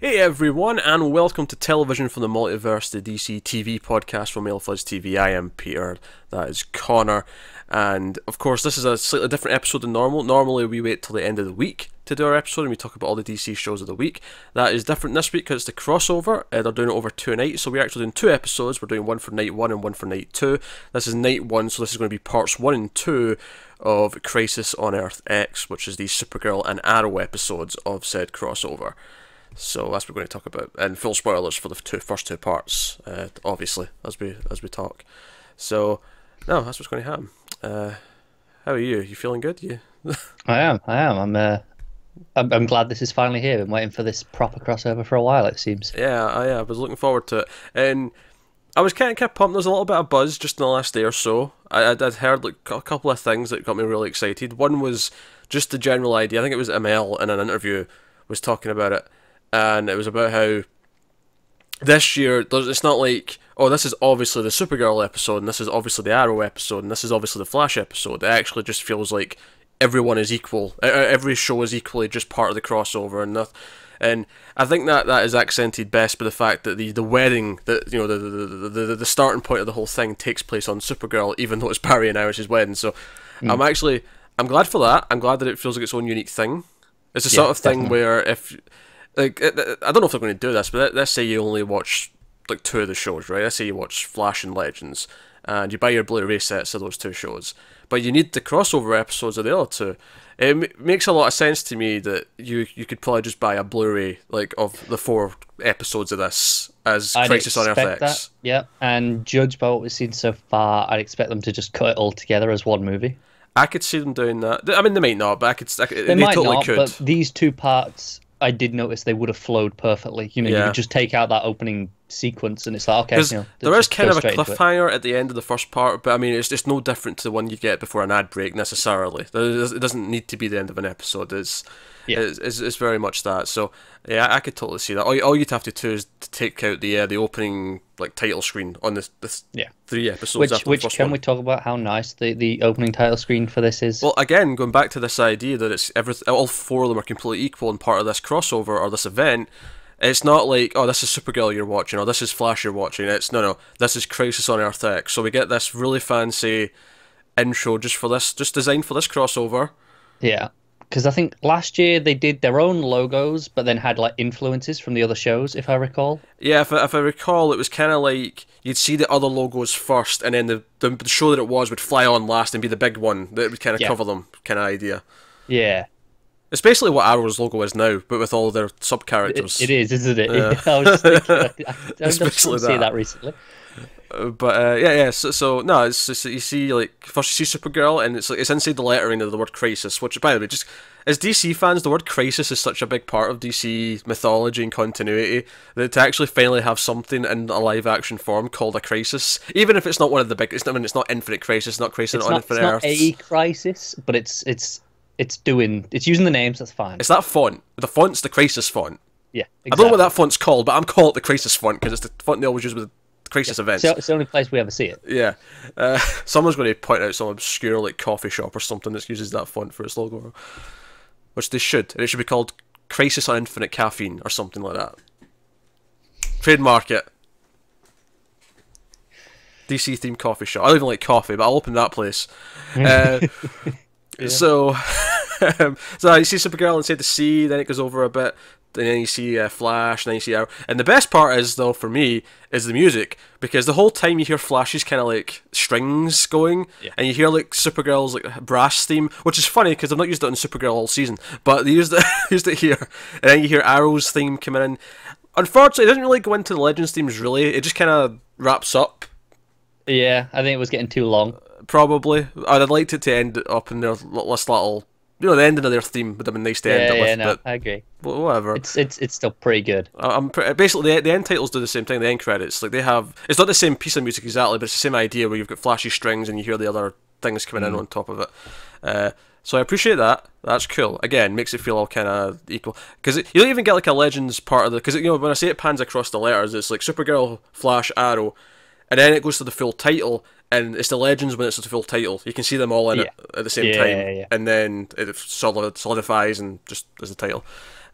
Hey everyone, and welcome to Television from the Multiverse, the DC TV podcast from MailFuzz TV. I am Peter, that is Connor, and of course this is a slightly different episode than normal. Normally we wait till the end of the week to do our episode and we talk about all the DC shows of the week. That is different this week because it's the crossover. They're doing it over 2 nights, so we're actually doing 2 episodes. We're doing one for night 1 and one for night 2. This is night 1, so this is going to be parts 1 and 2 of Crisis on Earth X, which is the Supergirl and Arrow episodes of said crossover. So that's what we're going to talk about, and full spoilers for the first two parts, obviously, as we talk. So, no, that's what's going to happen. How are you? You feeling good? You? I am. I'm glad this is finally here. I've been waiting for this proper crossover for a while, it seems. Yeah, I was looking forward to it, and I was kind of pumped. There's a little bit of buzz just in the last day or so. I'd heard like a couple of things that got me really excited. One was just the general idea. I think it was Amel in an interview was talking about it. And it was about how this year, it's not like, oh, this is obviously the Supergirl episode, and this is obviously the Arrow episode, and this is obviously the Flash episode. It actually just feels like everyone is equal. Every show is equally just part of the crossover, and I think that is accented best by the fact that the wedding, that the starting point of the whole thing takes place on Supergirl, even though it's Barry and Irish's wedding. So I'm glad for that. I'm glad that it feels like its own unique thing. It's the sort of thing where if. Like, I don't know if they're going to do this, but let's say you only watch like 2 of the shows, right? Let's say you watch Flash and Legends, and you buy your Blu-ray sets of those 2 shows, but you need the crossover episodes of the other 2. It makes a lot of sense to me that you could probably just buy a Blu-ray like of the 4 episodes of this as Crisis on Earth X. Yeah, and judged by what we've seen so far, I'd expect them to just cut it all together as one movie. I could see them doing that. I mean, they might not, but they might totally not, could. But these 2 parts, I did notice they would have flowed perfectly. You could just take out that opening sequence, and it's like, okay, there is kind of a cliffhanger at the end of the first part, but I mean, it's no different to the one you get before an ad break necessarily. It doesn't need to be the end of an episode. It's very much that. So yeah, I could totally see that. All you'd have to do is to take out the opening like title screen on this 3 episodes. Which can we talk about how nice the opening title screen for this is? Well, again, going back to this idea that it's all 4 of them are completely equal and part of this crossover or this event. It's not like, oh, this is Supergirl you're watching, or this is Flash you're watching. It's no, this is Crisis on Earth X. So we get this really fancy intro just designed for this crossover. Yeah. Because I think last year they did their own logos, but then had like influences from the other shows, if I recall. Yeah, if I recall, it was kind of like you'd see the other logos first, and then the show that it was would fly on last and be the big one that would kind of cover them, kind of idea. Yeah. It's basically what Arrow's logo is now, but with all their sub-characters. It is, isn't it? Yeah. I was just thinking, I don't see that recently. So no, it's just, you see like first you see Supergirl, and it's inside the lettering of the word crisis, which by the way, just as DC fans, the word crisis is such a big part of DC mythology and continuity that to actually finally have something in a live action form called a crisis, even if it's not one of the biggest. I mean, it's not Infinite Crisis, not Crisis on Infinite Earths. It's not a crisis, but it's using the names. That's fine. It's that font. The font's the Crisis font. Yeah, exactly. I don't know what that font's called, but I'm calling it the Crisis font because it's the font they always use with Crisis events. So it's the only place we ever see it. Yeah. Someone's going to point out some obscure like coffee shop or something that uses that font for its logo, which they should. And it should be called Crisis on Infinite Caffeine or something like that. Trademark it. DC themed coffee shop. I don't even like coffee, but I'll open that place. So you see Supergirl inside the sea, then it goes over a bit, and then you see Flash, and then you see Arrow. And the best part is, though, for me, is the music, because the whole time you hear Flash's kind of like strings going, and you hear like Supergirl's like brass theme, which is funny because I've not used it in Supergirl all season, but they used it here. And then you hear Arrow's theme coming in. Unfortunately, it doesn't really go into the Legends themes, really. It just kind of wraps up. Yeah, I think it was getting too long. Probably. I'd have liked it to end up in their little, the ending of their theme would have been nice to end it with. No, I agree. But whatever. It's still pretty good. Basically the end titles do the same thing. The end credits, like they have, it's not the same piece of music exactly, but it's the same idea where you've got flashy strings and you hear the other things coming in on top of it. So I appreciate that. That's cool. Again, makes it feel all kind of equal. Because you don't even get like a Legends part of the. Because when I say it pans across the letters, it's like Supergirl, Flash, Arrow, and then it goes to the full title, and it's the Legends when it's the full title. You can see them all in it at the same time, and then it solidifies and just as the title.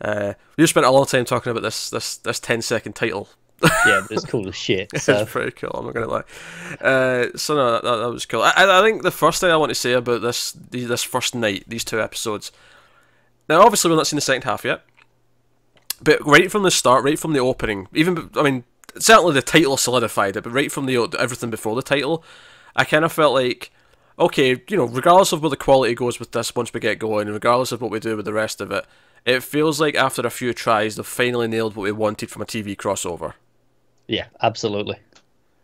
We just spent a long time talking about this 10-second title. Yeah, but it's cool as shit. So. It's pretty cool, I'm not gonna lie. So no, that was cool. I think the first thing I want to say about this first night, these 2 episodes. Now, obviously, we've not seen the second half yet, but right from the start, right from the opening, certainly the title solidified it, but right from everything before the title, I kind of felt like, okay, regardless of where the quality goes with this once we get going, and regardless of what we do with the rest of it, it feels like after a few tries, they've finally nailed what we wanted from a TV crossover. Yeah, absolutely.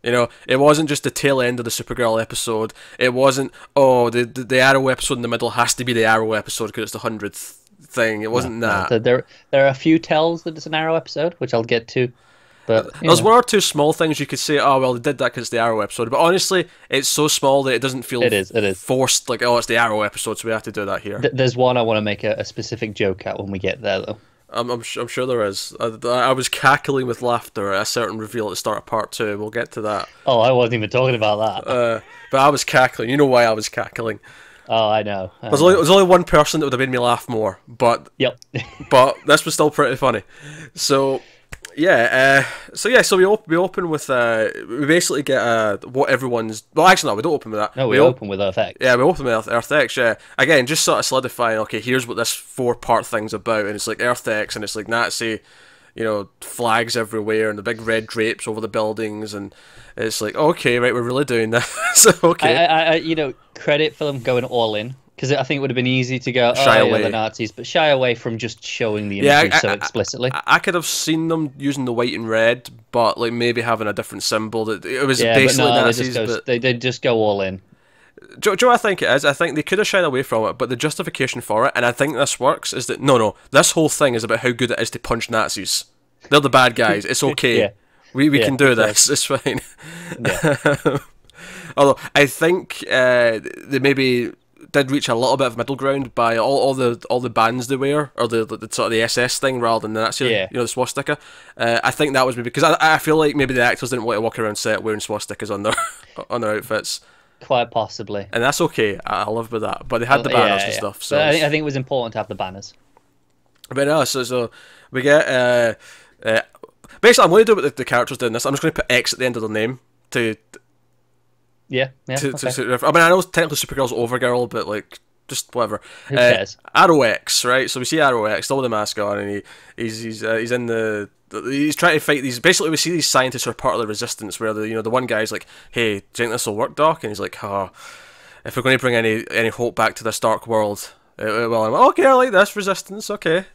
It wasn't just the tail end of the Supergirl episode. It wasn't, the Arrow episode in the middle has to be the Arrow episode because it's the 100th thing. It wasn't that. No, there are a few tells that it's an Arrow episode, which I'll get to. But there's one or two small things you could say, oh, well, they did that because it's the Arrow episode. But honestly, it's so small that it doesn't feel it is forced, like, oh, it's the Arrow episode, so we have to do that here. There's one I want to make a specific joke at when we get there, though. I'm sure there is. I was cackling with laughter at a certain reveal at the start of part 2. We'll get to that. Oh, I wasn't even talking about that. But I was cackling. You know why I was cackling. Oh, I know. There's only one person that would have made me laugh more, but yep. But this was still pretty funny. So yeah, so we open with we basically get what everyone's. Well, actually, no, we don't open with that. No, we open with Earth X. Yeah, we open with Earth X. Yeah, again, just sort of solidifying. Okay, here's what this 4-part thing's about, and it's like Earth X, and it's like Nazi, flags everywhere, and the big red drapes over the buildings, and it's like, okay, right, we're really doing this. Okay, I credit for them going all in. Because I think it would have been easy to go, shy away. The Nazis, but shy away from just showing the imagery so explicitly. I could have seen them using the white and red, but like maybe having a different symbol. That it was basically Nazis. They just go all in. Do you know what I think it is? I think they could have shied away from it, but the justification for it, and I think this works, is that no, this whole thing is about how good it is to punch Nazis. They're the bad guys. It's okay. Yeah. We can do this. It's fine. Yeah. Although I think they maybe did reach a little bit of middle ground by all the bands they wear, or the sort of the SS thing rather than the Nazi, the swastika. I think that was maybe because I feel like maybe the actors didn't want to walk around set wearing swastikas on their outfits. Quite possibly, and that's okay. I live with that. But they had the banners and stuff. So I think it was important to have the banners. But no, so we get basically I'm going to do what the characters doing this. I'm just going to put X at the end of their name to. Yeah. I know technically Supergirl's Overgirl, but like just whatever. Who cares? Arrow X, right? So we see Arrow X, still with the mask on, and he's in the. He's trying to fight these. Basically, we see these scientists who are part of the resistance. Where the one guy's like, "Hey, do you think this will work, Doc?" And he's like, "Oh, if we're going to bring any hope back to this dark world, well, I'm like, okay, I like this resistance. Okay."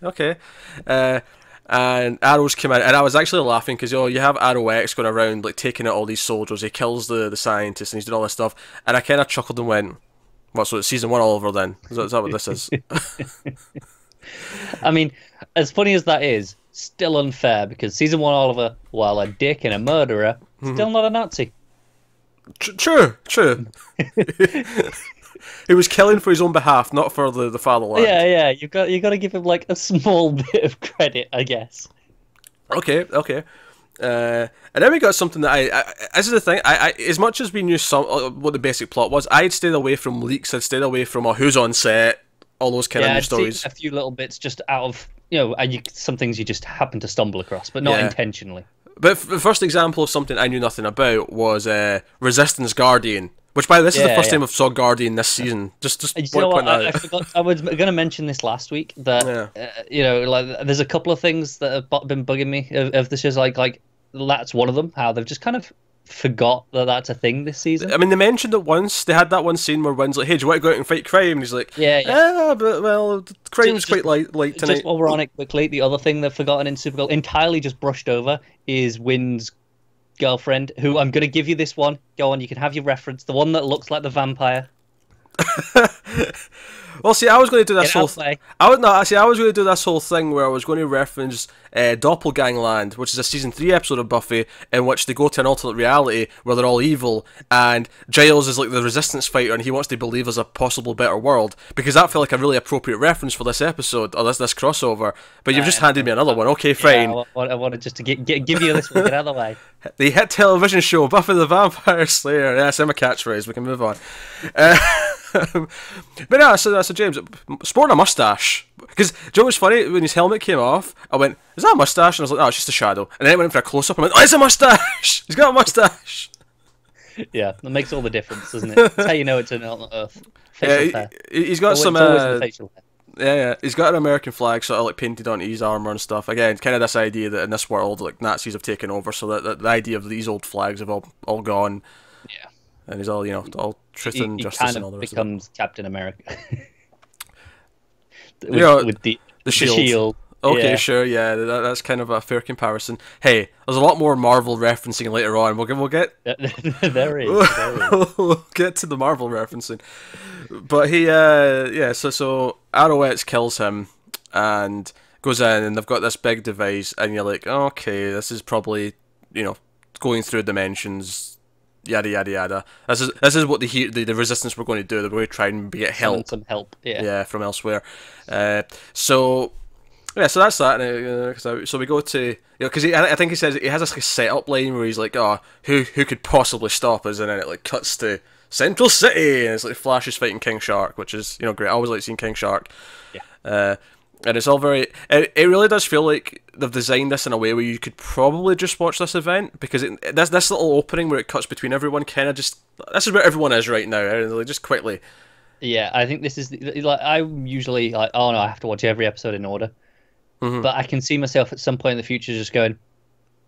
And Arrow's come out, and I was actually laughing because you have Arrow X going around like taking out all these soldiers. He kills the scientists, and he's doing all this stuff. And I kind of chuckled and went, "What? So it's season 1 all over then? Is that what this is?" I mean, as funny as that is, still unfair because season 1 Oliver, while a dick and a murderer, still not a Nazi. True. He was killing for his own behalf, not for the fatherland. Yeah. You got to give him like a small bit of credit, I guess. Okay. And then we got something that this is the thing. I as much as we knew what the basic plot was, I'd stayed away from leaks. I'd stayed away from who's on set, all those kind of news stories. A few little bits just out of some things you just happen to stumble across, but not intentionally. But the first example of something I knew nothing about was Resistance Guardian. Which, by the way, this is the first time I've saw Guardian this season. Just I forgot. I was going to mention this last week that there's a couple of things that have been bugging me of this. Is like that's one of them. How they've just kind of forgot that that's a thing this season. I mean, they mentioned it once. They had that one scene where Wynn's like, "Hey, do you want to go out and fight crime?" And he's like, "Yeah, but crime's quite light tonight." Just while we're on it quickly, the other thing they've forgotten in Supergirl, entirely just brushed over, is Wynn's girlfriend, who I'm going to give you this one. Go on, you can have your reference. The one that looks like the vampire. Well, see, I was going to do this whole thing. I was going to do this whole thing where I was going to reference Doppelgangland, which is a season 3 episode of Buffy in which they go to an alternate reality where they're all evil, and Giles is like the resistance fighter, and he wants to believe there's a possible better world, because that felt like a really appropriate reference for this episode or this crossover. But you've just handed me another one. Okay, fine. Yeah, I wanted just to give you this one. Get out of the way. The hit television show Buffy the Vampire Slayer. Yes, I'm a catchphrase. We can move on. But no, so James, sporting a mustache. Because Joe, you know what's funny? When his helmet came off, I went, "Is that a mustache?" And I was like, "Oh, it's just a shadow." And then I went in for a close up. I went, "Oh, it's a mustache. He's got a mustache." Yeah, that makes all the difference, doesn't it? That's how you know it's an alternate Earth. Facial hair. He's got some. It's always the facial hair. Yeah, he's got an American flag sort of like painted onto his armor and stuff. Again, kind of this idea that in this world, like Nazis have taken over, so that the idea of these old flags have all gone. Yeah, and he's all all truth and justice kind and all the of rest becomes Captain America. with the shield. The shield. Okay, yeah. sure, yeah, that's kind of a fair comparison. Hey, there's a lot more Marvel referencing later on. We'll get there is. We'll get to the Marvel referencing, but he so Arrowette's kills him and goes in, and they've got this big device, and you're like, okay, this is probably going through dimensions. Yada yada yada. This is what the resistance were going to do. They're going to try and get help. Some help, from elsewhere. So that's that. So we go to because I think he says he has this setup line where he's like, "Oh, who could possibly stop us?" And then it like cuts to Central City, and it's like Flash is fighting King Shark, which is great. I always like seeing King Shark. Yeah. And it's all very. It really does feel like they've designed this in a way where you could probably just watch this event because this little opening where it cuts between everyone kind of just. This is where everyone is right now. And just quickly. Yeah, I think this is like I'm usually like, oh no, I have to watch every episode in order. Mm-hmm. But I can see myself at some point in the future just going,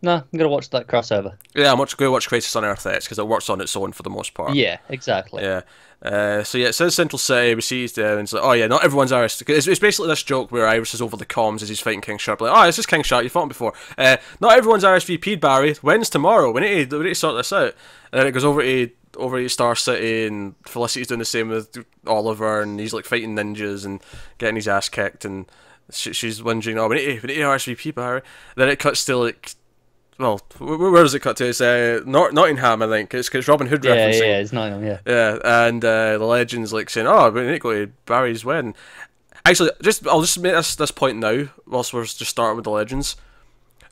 no, I'm gonna watch that crossover. Yeah, I'm going to watch Crisis on Earth X because it works on its own for the most part. Yeah, exactly. Yeah. So it says Central City. We see and it's like, oh yeah, not everyone's Iris. It's basically this joke where Iris is over the comms as he's fighting King Shark. Like, oh, this is King Shark. You fought him before. Not everyone's RSVP'd, Barry. When's tomorrow? We need to sort this out. And then it goes over to Star City, and Felicity's doing the same with Oliver, and he's like fighting ninjas and getting his ass kicked, and she's whinging, oh, we need to RSVP, Barry. Then it cuts to like. Well, where does it cut to? It's Nottingham, I think. It's Robin Hood referencing. Yeah, it's Nottingham, yeah. Yeah, and the legend's like saying, "Oh, we need to go to Barry's wedding." Actually, I'll just make this point now, whilst we're just starting with the legends.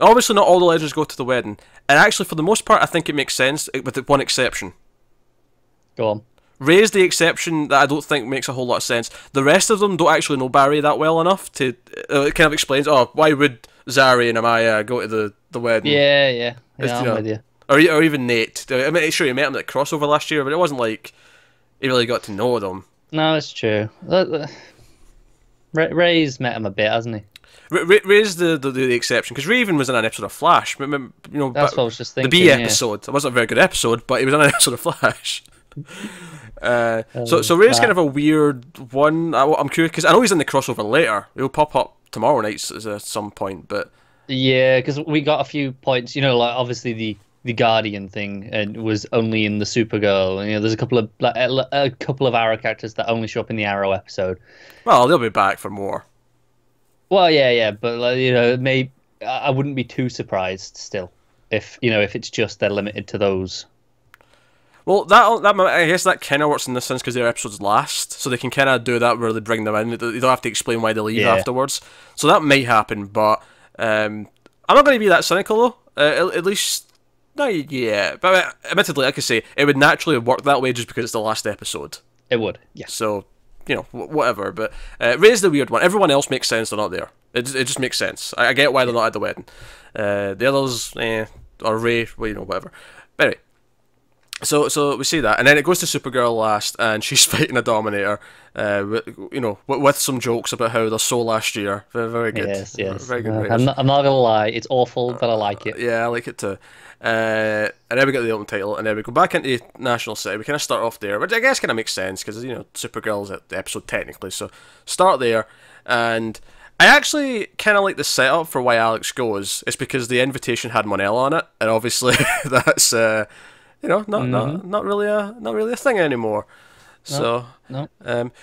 Obviously, not all the legends go to the wedding, and actually, for the most part, I think it makes sense, with one exception. Go on. Ray's the exception that I don't think makes a whole lot of sense. The rest of them don't actually know Barry that well enough to. It kind of explains, oh, why would Zari and Amaya go to the wedding? Yeah, I'm with you. Or even Nate. I mean, sure, he met him at the crossover last year, but it wasn't like he really got to know them. No, it's true. Ray's met him a bit, hasn't he? Ray's the exception, because Ray even was in an episode of Flash. That's what I was just thinking. The B episode. It wasn't a very good episode, but he was in an episode of Flash. So Ray's kind of a weird one. I'm curious because I know he's in the crossover later. He'll pop up tomorrow night at some point, but yeah, because we got a few points. Like obviously the Guardian thing and was only in the Supergirl. And, there's a couple of Arrow characters that only show up in the Arrow episode. Well, they'll be back for more. Well, yeah, but maybe I wouldn't be too surprised still if it's just they're limited to those. Well, that I guess that kind of works in this sense because their episodes last, so they can kind of do that where they bring them in. They don't have to explain why they leave afterwards. So that might happen, but I'm not going to be that cynical though. At least, not yet. But admittedly, like I say, it would naturally work that way just because it's the last episode. It would, yeah. So whatever. But Ray's the weird one. Everyone else makes sense. They're not there. It just makes sense. I get why they're not at the wedding. The others, or Ray, whatever. But anyway. So we see that, and then it goes to Supergirl last, and she's fighting a Dominator, with some jokes about how they're so last year. Very, very good. Yes. Very good. I'm not gonna lie, it's awful, but I like it. Yeah, I like it too. And then we get the open title, and then we go back into National City. We kind of start off there, which I guess kind of makes sense because Supergirl's at the episode technically. So start there, and I actually kind of like the setup for why Alex goes. It's because the invitation had Monel on it, and obviously that's. Not really a thing anymore. So, no.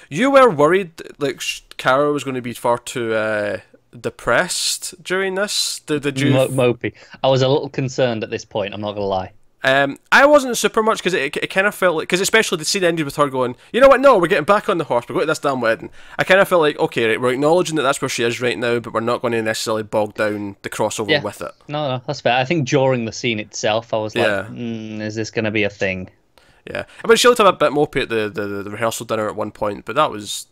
You were worried like Kara was going to be far too depressed during this. Did you? Mopey. I was a little concerned at this point. I'm not gonna lie. I wasn't super much because it kind of felt like, because especially the scene ended with her going, you know what, no, we're getting back on the horse, we're going to this damn wedding. I kind of felt like, okay, right, we're acknowledging that that's where she is right now, but we're not going to necessarily bog down the crossover with it. No, that's fair. I think during the scene itself, I was like, is this going to be a thing? Yeah, I mean, she looked a bit mopey at the rehearsal dinner at one point, but that was.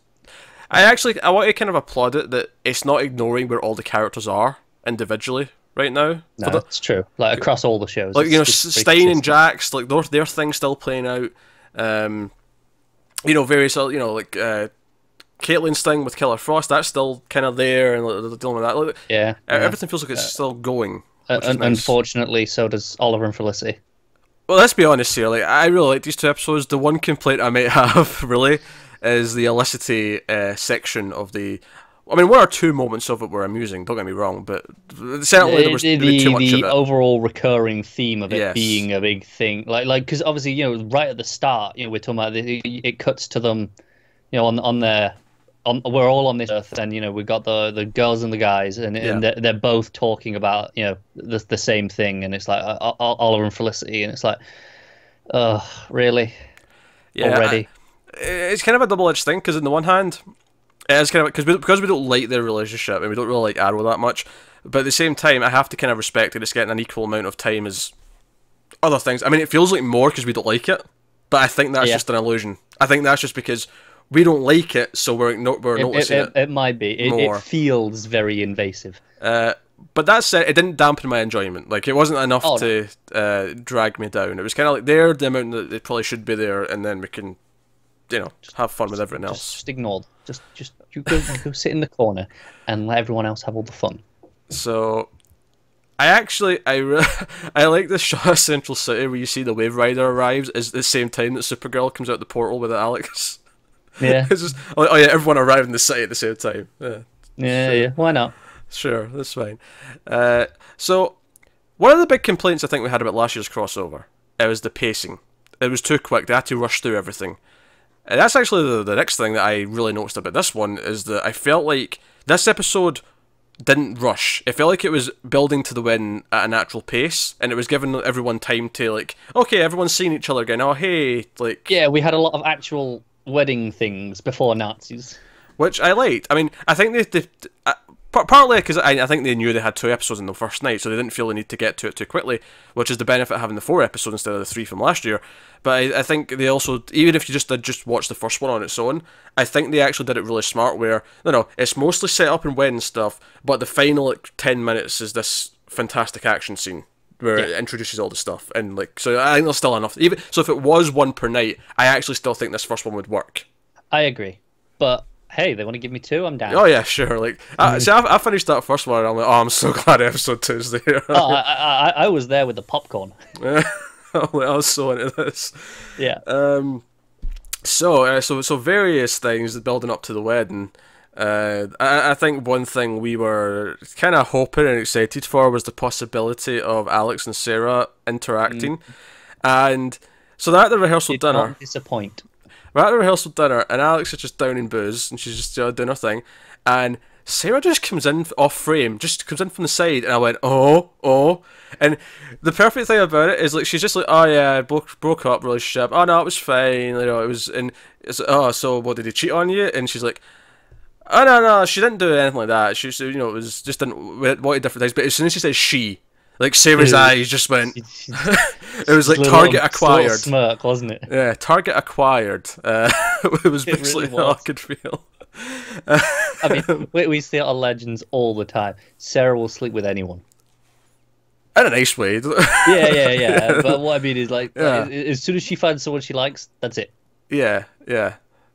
I want to kind of applaud it that it's not ignoring where all the characters are individually right now. No, that's true. Like across all the shows, like Stein and Jax, like their thing's still playing out. Various like Caitlyn's thing with Killer Frost, that's still kind of there, and like, dealing with that. Like, everything feels like it's still going. Nice. Unfortunately, so does Oliver and Felicity. Well, let's be honest here. Like, I really like these 2 episodes. The one complaint I might have, really, is the Elicity section of the. I mean, 1 or 2 moments of it were amusing. Don't get me wrong, but certainly there was too much of it. The overall recurring theme of it being a big thing, like because obviously right at the start, we're talking about it cuts to them, on their. We're all on this earth, and we've got the girls and the guys, and they're both talking about the same thing, and it's like Oliver and Felicity, and it's like, really, already. It's kind of a double-edged thing, because on the one hand, it's kind of because we don't like their relationship and we don't really like Arrow that much, but at the same time, I have to kind of respect that it's getting an equal amount of time as other things. I mean, it feels like more because we don't like it, but I think that's just an illusion. I think that's just because we don't like it, so we're noticing it. It might be. It feels very invasive. But that said, it didn't dampen my enjoyment. Like, it wasn't enough to drag me down. It was kind of like they're the amount that they probably should be there, and then we can, have fun with everything else. Just ignore them. Just you go sit in the corner and let everyone else have all the fun. So, I like this shot of Central City where you see the Wave Rider arrives at the same time that Supergirl comes out the portal with Alex. Yeah. It's just, everyone arrived in the city at the same time. Yeah. Why not? Sure, that's fine. So, one of the big complaints I think we had about last year's crossover, it was the pacing. It was too quick. They had to rush through everything. And that's actually the next thing that I really noticed about this one, is that I felt like this episode didn't rush. It felt like it was building to the win at a natural pace, and it was giving everyone time to, like, okay, everyone's seeing each other again. Oh, hey, like... Yeah, we had a lot of actual wedding things before Nazis. Which I liked. I mean, I think they partly because I think they knew they had 2 episodes in the first night, so they didn't feel the need to get to it too quickly, which is the benefit of having the 4 episodes instead of the 3 from last year. But I think they also, even if you just watch the first one on its own, I think they actually did it really smart where, it's mostly set up and wedding stuff, but the final 10 minutes is this fantastic action scene where it introduces all the stuff, and so I think there's still enough. So if it was 1 per night, I actually still think this first one would work. I agree, but hey, they want to give me 2, I'm down. Oh yeah, sure. Like, I finished that first one, and I'm like, oh, I'm so glad episode 2's there. I was there with the popcorn. I was so into this. Yeah. So various things building up to the wedding. I think one thing we were kind of hoping and excited for was the possibility of Alex and Sarah interacting, and so they're at the rehearsal dinner. Not disappoint. We're at the rehearsal dinner, and Alex is just down in booze, and she's just doing her thing, and Sarah just comes in off frame, just comes in from the side, and I went, oh. And the perfect thing about it is, like, she's just like, oh yeah, broke up relationship. Oh no, it was fine. It was, and it's, oh, so what, did he cheat on you? And she's like, oh no, she didn't do anything like that. She, it was just wanted different things. But as soon as she says she, like, Sarah's eyes just went. It was like target acquired. Little smirk, wasn't it? Yeah, target acquired. It was basically really all I could feel. I mean, we see it on Legends all the time. Sarah will sleep with anyone. In a nice way. yeah. But what I mean is, like, as soon as she finds someone she likes, that's it. Yeah.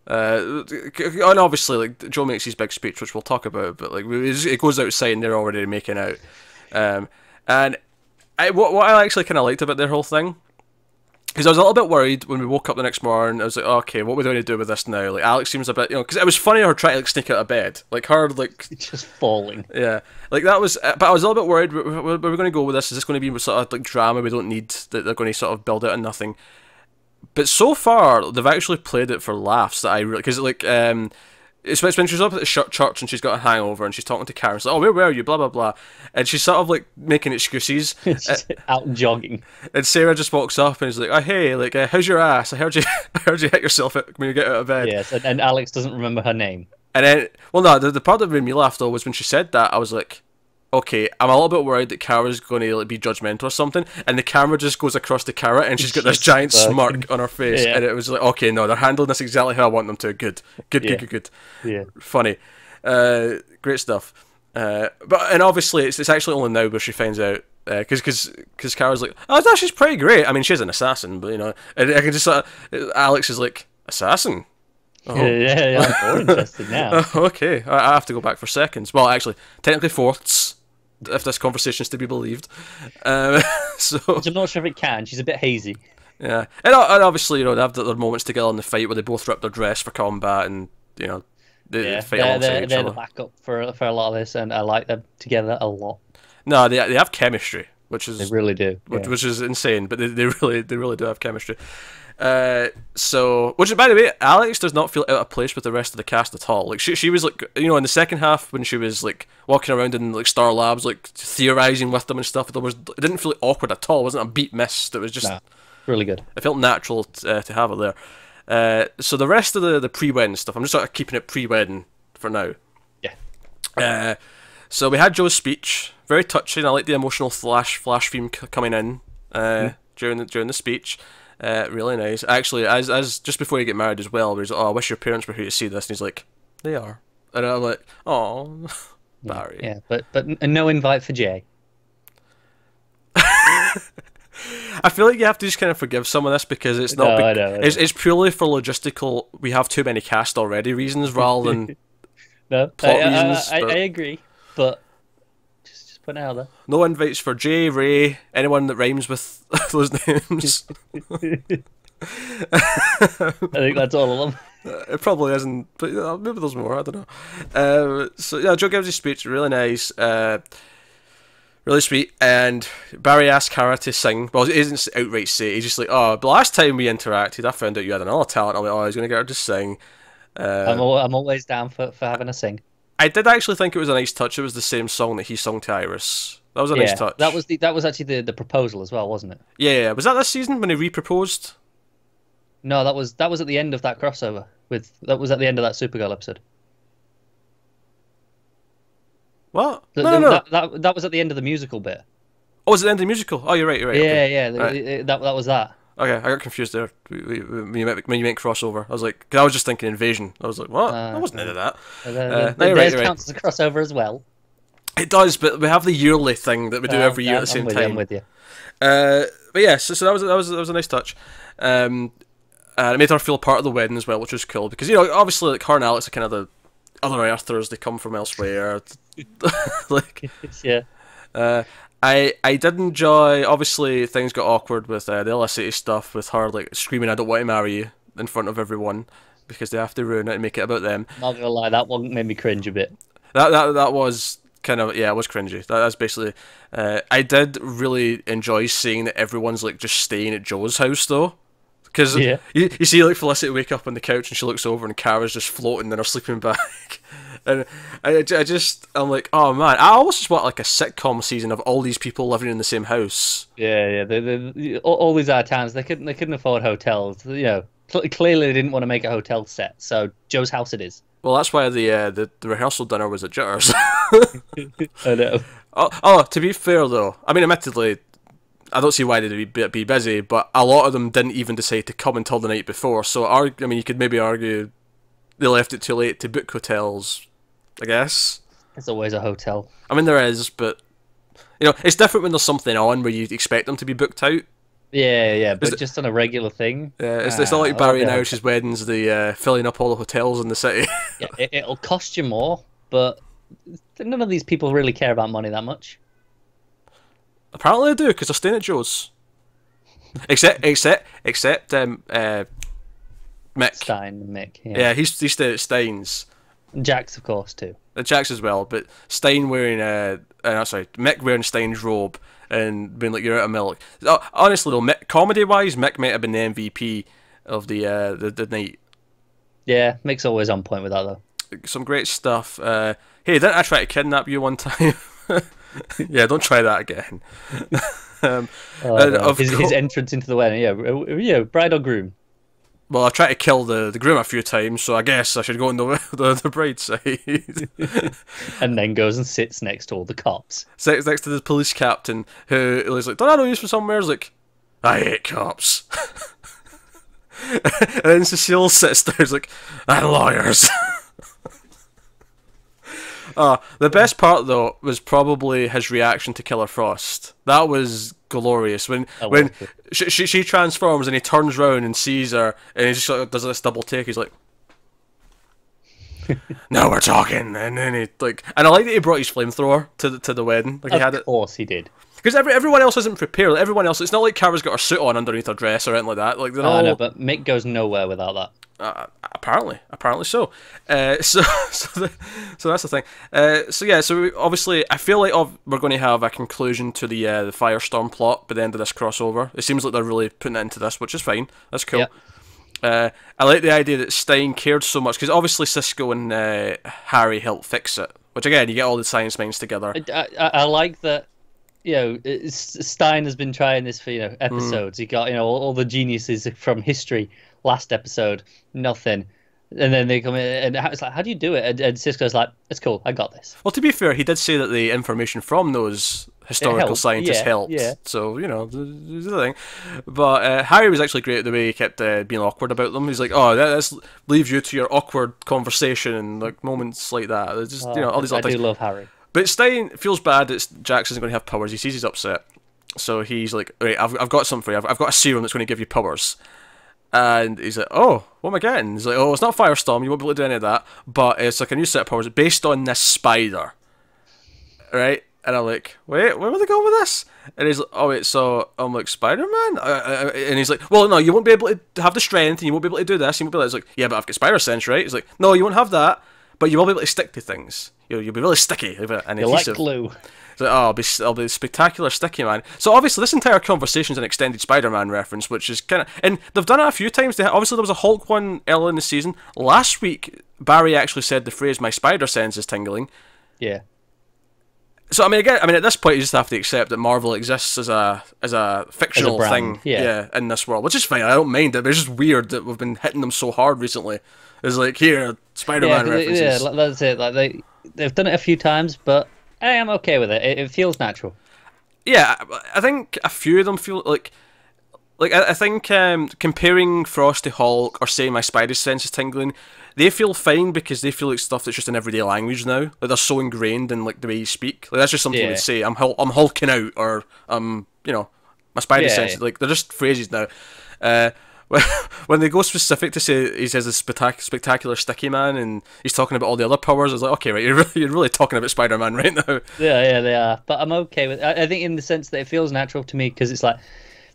And obviously, like, Joe makes his big speech, which we'll talk about, but like, it goes outside and they're already making out. And what I actually kind of liked about their whole thing, because I was a little bit worried when we woke up the next morning. I was like, okay, what are we going to do with this now? Like, Alex seems a bit, because it was funny her trying to, like, sneak out of bed, like her, like, just falling. Yeah, like that was. But I was a little bit worried. Where we're going to go with this? Is this going to be sort of like drama we don't need, that they're going to sort of build out of nothing? But so far, they've actually played it for laughs. That I really, because like, it's when she's up at the church and she's got a hangover and she's talking to Karen. She's like, oh, where were you? Blah blah blah, and she's sort of like making excuses. Out jogging. And Sarah just walks up and is like, oh hey, like, how's your ass? I heard you hit yourself when you get out of bed. Yes, and Alex doesn't remember her name. And then, well, no, the part that made me laugh though was when she said that. I was like, okay, I'm a little bit worried that Kara's going to like be judgmental or something, and the camera just goes across to Kara, and she's got this giant smirk on her face, and it was like, okay, no, they're handling this exactly how I want them to. Good. Yeah. Funny. Great stuff. And obviously it's actually only now where she finds out, because Kara's like, oh, no, she's pretty great. I mean, she's an assassin, but you know, and I can just Alex is like, assassin. Oh. Yeah, I'm more interested now. Okay, I have to go back for seconds. Well, actually, technically fourths, if this conversation is to be believed. So, which I'm not sure if it can. She's a bit hazy. Yeah, and obviously, you know, they have their moments together in the fight where they both rip their dress for combat, and you know, they fight alongside each other. They're the backup for a lot of this, and I like them together a lot. No, they have chemistry, which is they really do, which is insane. But they really do have chemistry. So, which by the way, Alex does not feel out of place with the rest of the cast at all. Like she was like, you know, in the second half when she was like walking around in like Star Labs, like theorizing with them and stuff. It didn't feel awkward at all. It wasn't a beat missed. It was just really good. It felt natural to have it there. So the rest of the pre-wedding stuff, I'm just sort of keeping it pre-wedding for now. Yeah. So we had Joe's speech, very touching. I like the emotional flash theme coming in during the speech. Really nice. Actually, as just before you get married as well, there's I wish your parents were here to see this, and he's like, they are, and I'm like, oh, Barry. Yeah, but no invite for Jay. I feel like you have to just kind of forgive some of this because it's not. I know. It's purely for logistical. We have too many cast already reasons rather than plot reasons. I agree, but just put it out there. No invites for Jay, Ray, anyone that rhymes with those names. I think that's all of them. It probably isn't, but maybe there's more. I don't know. So yeah, Joe gives his speech, really nice. Really sweet, and Barry asks Kara to sing. Well, he doesn't outright say it. He's just like, oh, the last time we interacted, I found out you had another talent. I'm like, oh, he's going to get her to sing. I'm always down for having a sing. I did actually think it was a nice touch. It was the same song that he sung to Iris. That was a nice touch. That was actually the proposal as well, wasn't it? Yeah. Was that this season when he re-proposed? No, that was at the end of that crossover. That was at the end of that Supergirl episode. What? No. That was at the end of the musical bit. Oh, was it the end of the musical? Oh, you're right. Yeah, okay. yeah. Right. That was that. Okay, I got confused there when you meant crossover. I was like, cause I was just thinking invasion. I was like, what? I wasn't into that. It counts as a crossover as well. It does, but we have the yearly thing that we do every year at the same time. I'm with you. But yeah, so that was a nice touch. And it made her feel part of the wedding as well, which was cool because, you know, obviously like her and Alex are kind of the other Earthers. They come from elsewhere. Like, yeah. I did enjoy. Obviously, things got awkward with the LSA stuff with her like screaming, "I don't want to marry you" in front of everyone because they have to ruin it and make it about them. Not gonna lie, that one made me cringe a bit. That was kind of, yeah, it was cringy. That's basically. I did really enjoy seeing that everyone's like just staying at Joe's house though. Because you see like Felicity wake up on the couch and she looks over and Kara's just floating in her sleeping bag. And I'm like, oh man, I almost just want like a sitcom season of all these people living in the same house. Yeah. All these other towns, they couldn't afford hotels. You know, clearly they didn't want to make a hotel set, so Joe's house it is. Well, that's why the rehearsal dinner was at Jitters. I know. Oh, to be fair though, I mean, admittedly, I don't see why they'd be busy, but a lot of them didn't even decide to come until the night before. So, I mean, you could maybe argue they left it too late to book hotels, I guess. There's always a hotel. I mean, there is, but, you know, it's different when there's something on where you expect them to be booked out. Yeah, but just on a regular thing. Yeah, it's not like Barry and Irish's weddings, the filling up all the hotels in the city. Yeah, it'll cost you more, but none of these people really care about money that much. Apparently they do, because they're staying at Joe's. Except Mick. Mick. Yeah, he's staying at Stein's. Jax, of course, too. Jax as well, but Stein wearing Mick wearing Stein's robe and being like, you're out of milk. Honestly though, comedy-wise, Mick might have been the MVP of the night. Yeah, Mick's always on point with that though. Some great stuff. Hey, didn't I try to kidnap you one time? Yeah, don't try that again. No. His entrance into the wedding, yeah, bride or groom. well, I've tried to kill the groom a few times, so I guess I should go on the bride's side. And then goes and sits next to all the cops. Sits next to the police captain, who is like, don't I know you from somewhere? He's like, I hate cops. And then Cecile sits there, he's like, and lawyers. The best part though was probably his reaction to Killer Frost. That was glorious when she transforms and he turns around and sees her and he just sort of does this double take. He's like, "Now we're talking," and then he like, and I like that he brought his flamethrower to the wedding. Like he had it. Of course he did. Because everyone else isn't prepared. Like, everyone else, it's not like Kara's got her suit on underneath her dress or anything like that. Like they're all. No, but Mick goes nowhere without that. Apparently so. So that's the thing. So obviously, I feel like we're going to have a conclusion to the Firestorm plot by the end of this crossover. It seems like they're really putting it into this, which is fine. That's cool. Yep. I like the idea that Stein cared so much because obviously Cisco and Harry helped fix it. Which again, you get all the science minds together. I like that. You know, Stein has been trying this for episodes. He got all the geniuses from history. Last episode, nothing. And then they come in, and it's like, how do you do it? And Cisco's like, it's cool, I got this. Well, to be fair, he did say that the information from those historical scientists helped. Yeah. So, there's the thing. But Harry was actually great the way he kept being awkward about them. He's like, oh, let's leave you to your awkward conversation and like moments like that. It's just, all these other things. I do love Harry. But Stein feels bad that Jax isn't going to have powers. He sees he's upset. So he's like, right, I've got something for you. I've got a serum that's going to give you powers. And he's like, oh, what am I getting? He's like, oh, it's not Firestorm, you won't be able to do any of that, but it's like a new set of powers based on this spider. Right? And I'm like, wait, where are they going with this? And he's like, oh, wait, so I'm like, Spider-Man? And he's like, well, no, you won't be able to have the strength, and you won't be able to do this, you won't be able to... It's like, yeah, but I've got spider sense, right? He's like, no, you won't have that, but you will be able to stick to things. You'll be really sticky. And you're like glue. So, I'll be spectacular sticky, man. So obviously this entire conversation's an extended Spider-Man reference, which is kind of... And they've done it a few times. Obviously there was a Hulk one earlier in the season. Last week, Barry actually said the phrase, my spider sense is tingling. Yeah. So, I mean, at this point you just have to accept that Marvel exists as a fictional thing in this world, which is fine. I don't mind it, but it's just weird that we've been hitting them so hard recently. It's like, here, Spider-Man references. Yeah, that's it. Like they've done it a few times, but... I am okay with it. It feels natural. Yeah, I think a few of them feel like I think comparing Frost to Hulk or saying my spider sense is tingling, they feel fine because they feel like stuff that's just in everyday language now. Like they're so ingrained in like the way you speak. Like that's just something you would say. I'm hulking out, or my spider sense. Yeah. Like they're just phrases now. When they go specific to say he says a spectacular sticky man and he's talking about all the other powers, it's like, okay, right, you're really talking about Spider-Man right now. Yeah, they are. But I'm okay with it. I think in the sense that it feels natural to me because it's like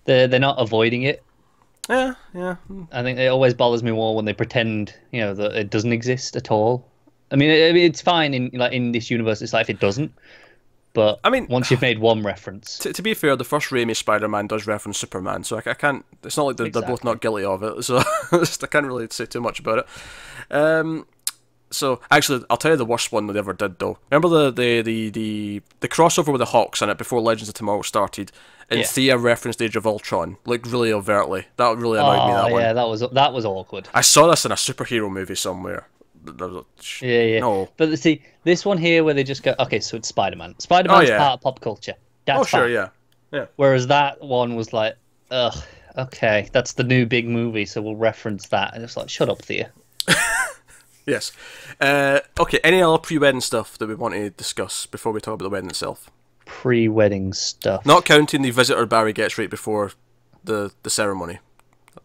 they're not avoiding it. Yeah. I think it always bothers me more when they pretend, that it doesn't exist at all. I mean, it's fine in this universe. It's like if it doesn't. But I mean, once you've made one reference, to be fair, the first Raimi Spider-Man does reference Superman, so I can't. It's not like they're both not guilty of it, so I can't really say too much about it. So actually, I'll tell you the worst one they ever did though. Remember the crossover with the Hawks in it before Legends of Tomorrow started, and Thea referenced Age of Ultron, like really overtly. That really annoyed me. That one. Yeah, that was awkward. I saw this in a superhero movie somewhere. Yeah. No. But see, this one here where they just go, okay, so it's Spider-Man. Spider-Man's part of pop culture. That's sure, fine. yeah. Whereas that one was like, ugh, okay, that's the new big movie, so we'll reference that. And it's like, shut up, Thea. Yes. Okay, any other pre-wedding stuff that we want to discuss before we talk about the wedding itself? Pre-wedding stuff. Not counting the visitor Barry gets right before the ceremony.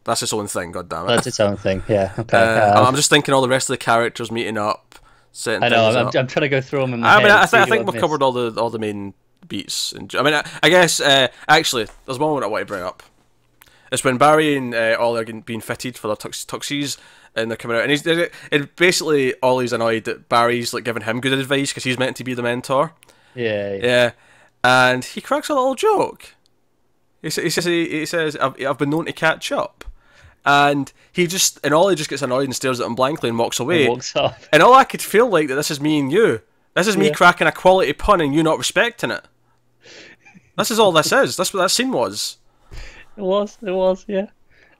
That's its own thing, goddammit. That's its own thing, yeah. Okay. I'm just thinking all the rest of the characters meeting up, setting I know. things I'm trying to go through them in my head. I think we've covered all the main beats. And I mean, I guess actually, there's one I want to bring up. It's when Barry and Ollie are being fitted for their tuxies, and they're coming out, and basically Ollie's annoyed that Barry's like giving him good advice because he's meant to be the mentor. Yeah. And he cracks a little joke. He says, I've been known to catch up. And Ollie just gets annoyed and stares at him blankly and walks away. And walks off. And all I could feel like that this is me and you. This is me cracking a quality pun and you not respecting it. This is all this is. That's what that scene was. It was, yeah.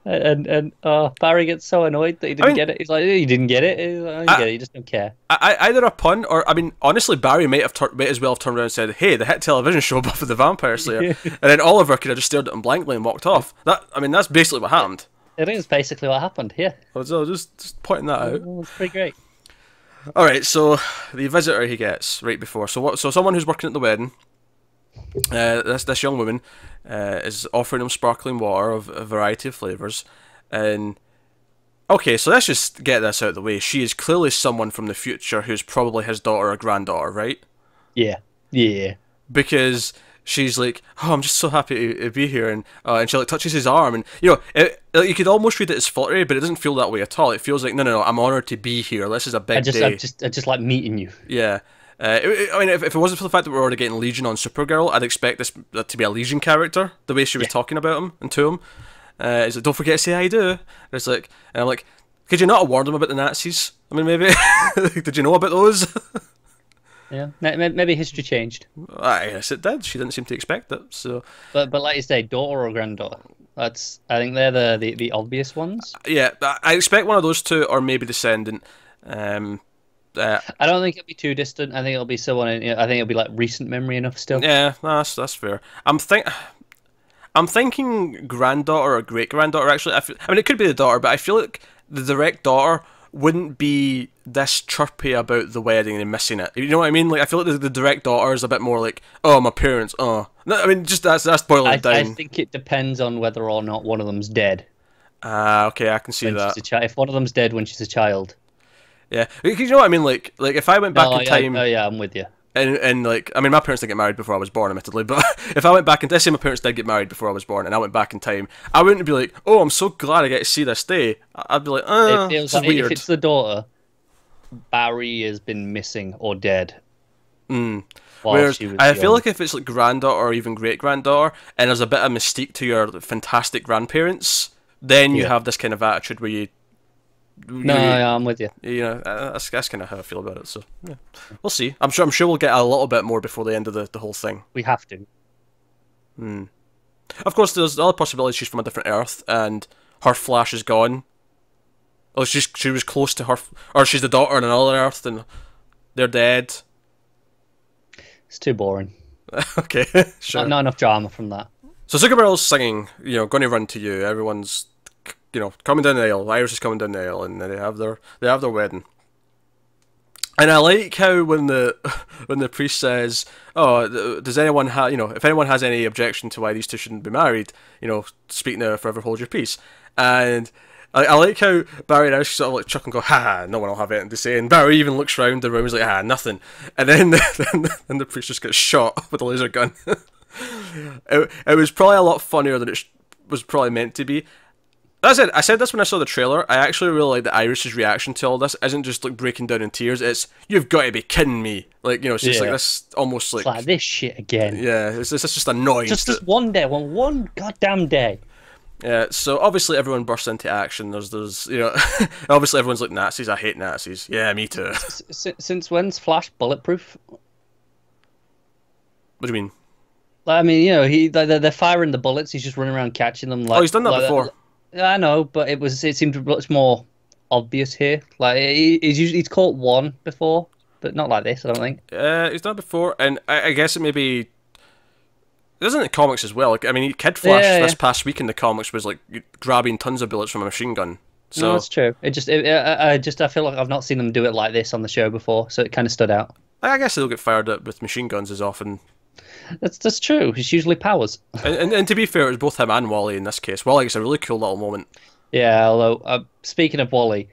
And Barry gets so annoyed that he I didn't mean, get it. He's like, "You didn't get it. He's like, I didn't get it. You just don't care." either a pun or, I mean, honestly, Barry might as well have turned around and said, "Hey, the hit television show Buffy the Vampire Slayer," and then Oliver could have just stared at him blankly and walked off. I mean, that's basically what happened. It is basically what happened. Yeah, I was just pointing that out. it's pretty great. All right, so the visitor he gets right before, so someone who's working at the wedding, this young woman, is offering him sparkling water of a variety of flavors, and okay, so let's just get this out of the way. She is clearly someone from the future who's probably his daughter or granddaughter, right? Yeah, yeah. Because she's like, "Oh, I'm just so happy to be here," and she like touches his arm, and you could almost read it as flirty, but it doesn't feel that way at all. It feels like, no, I'm honoured to be here. This is a big day. I just like meeting you. Yeah. I mean, if it wasn't for the fact that we're already getting Legion on Supergirl, I'd expect this to be a Legion character. The way she was talking about him and to him, it's like, "Don't forget to say I do." And it's like, and I'm like, could you not have warned him about the Nazis? I mean, maybe did you know about those? Yeah, maybe history changed. Yes, it did. She didn't seem to expect it. So, but like you say, daughter or granddaughter. I think they're the obvious ones. Yeah, I expect one of those two, or maybe descendant. I don't think it'll be too distant. I think it'll be someone. I think it'll be like recent memory enough still. Yeah, that's fair. I'm thinking granddaughter or great granddaughter. Actually, I mean, it could be the daughter, but I feel like the direct daughter wouldn't be this chirpy about the wedding and missing it. You know what I mean? Like, I feel like the direct daughter is a bit more like, "Oh, my parents." Oh, no, I mean, just that's boiling it down. I think it depends on whether or not one of them's dead. Okay, I can see that. If one of them's dead when she's a child. Yeah, you know what I mean? Like if I went back in time. Oh yeah, I'm with you. And like, I mean, my parents didn't get married before I was born, admittedly, but if I went back and let's say my parents did get married before I was born, and I went back in time, I wouldn't be like, "Oh, I'm so glad I get to see this day." I'd be like, this is weird. If it's the daughter, Barry has been missing or dead. Whereas I feel like if it's like granddaughter or even great granddaughter, and there's a bit of mystique to your fantastic grandparents, then you have this kind of attitude where you. Yeah, I'm with you. You know, that's kind of how I feel about it. So yeah, we'll see. I'm sure we'll get a little bit more before the end of the whole thing. We have to. Of course, there's the other possibility she's from a different Earth and her Flash is gone. Oh, she was close to her, or she's the daughter on another Earth and they're dead. It's too boring. Okay, sure. Not enough drama from that. So Supergirl's singing, "Gonna run to you." Everyone's, coming down the aisle. Iris is coming down the aisle, and they have their wedding. And I like how when the priest says, "Oh, does anyone have if anyone has any objection to why these two shouldn't be married, speak now or forever hold your peace." And I like how Barry and Iris sort of like chuckle and go, "Ha, no one will have anything to say." And Barry even looks around the room, he's like, "Ah, nothing." And then the priest just gets shot with a laser gun. It was probably a lot funnier than it was probably meant to be. As I said this when I saw the trailer. I actually really like that Iris's reaction to all this isn't just like breaking down in tears. It's, "You've got to be kidding me!" Like, it's just like this, almost like, it's like this shit again. Yeah, it's just annoying. Just this one day, one goddamn day. Yeah, so obviously everyone bursts into action. There's obviously everyone's like, "Nazis, I hate Nazis." Yeah, me too. Since when's Flash bulletproof? What do you mean? I mean, they're firing the bullets. He's just running around catching them. He's done that before. I know, but it seemed much more obvious here. Like he's caught one before, but not like this. I don't think. He's done it before, and I guess it maybe. It isn't in the comics as well. Like, I mean, Kid Flash this past week in the comics was like grabbing tons of bullets from a machine gun. So no, that's true. I feel like I've not seen them do it like this on the show before, so it kind of stood out. I guess they'll get fired at with machine guns as often. That's true. It's usually powers. and to be fair, it was both him and Wally in this case. Wally gets a really cool little moment. Yeah, although speaking of Wally,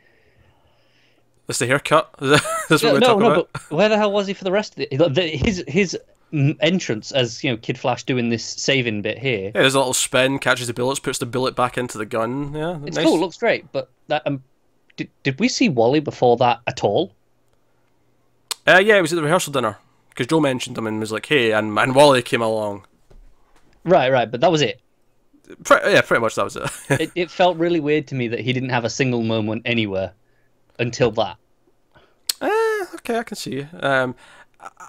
that's the haircut. That's what we're talking about. But where the hell was he for the rest of it? His entrance as Kid Flash doing this saving bit here. Yeah, there's a little spin, catches the bullets, puts the bullet back into the gun. Yeah, it's nice. Cool. Looks great. But that did we see Wally before that at all? Yeah, it was at the rehearsal dinner. Because Joe mentioned him and was like, "Hey," and Wally came along. Right, but that was it. Pretty much that was it. It felt really weird to me that he didn't have a single moment anywhere until that. Okay, I can see you.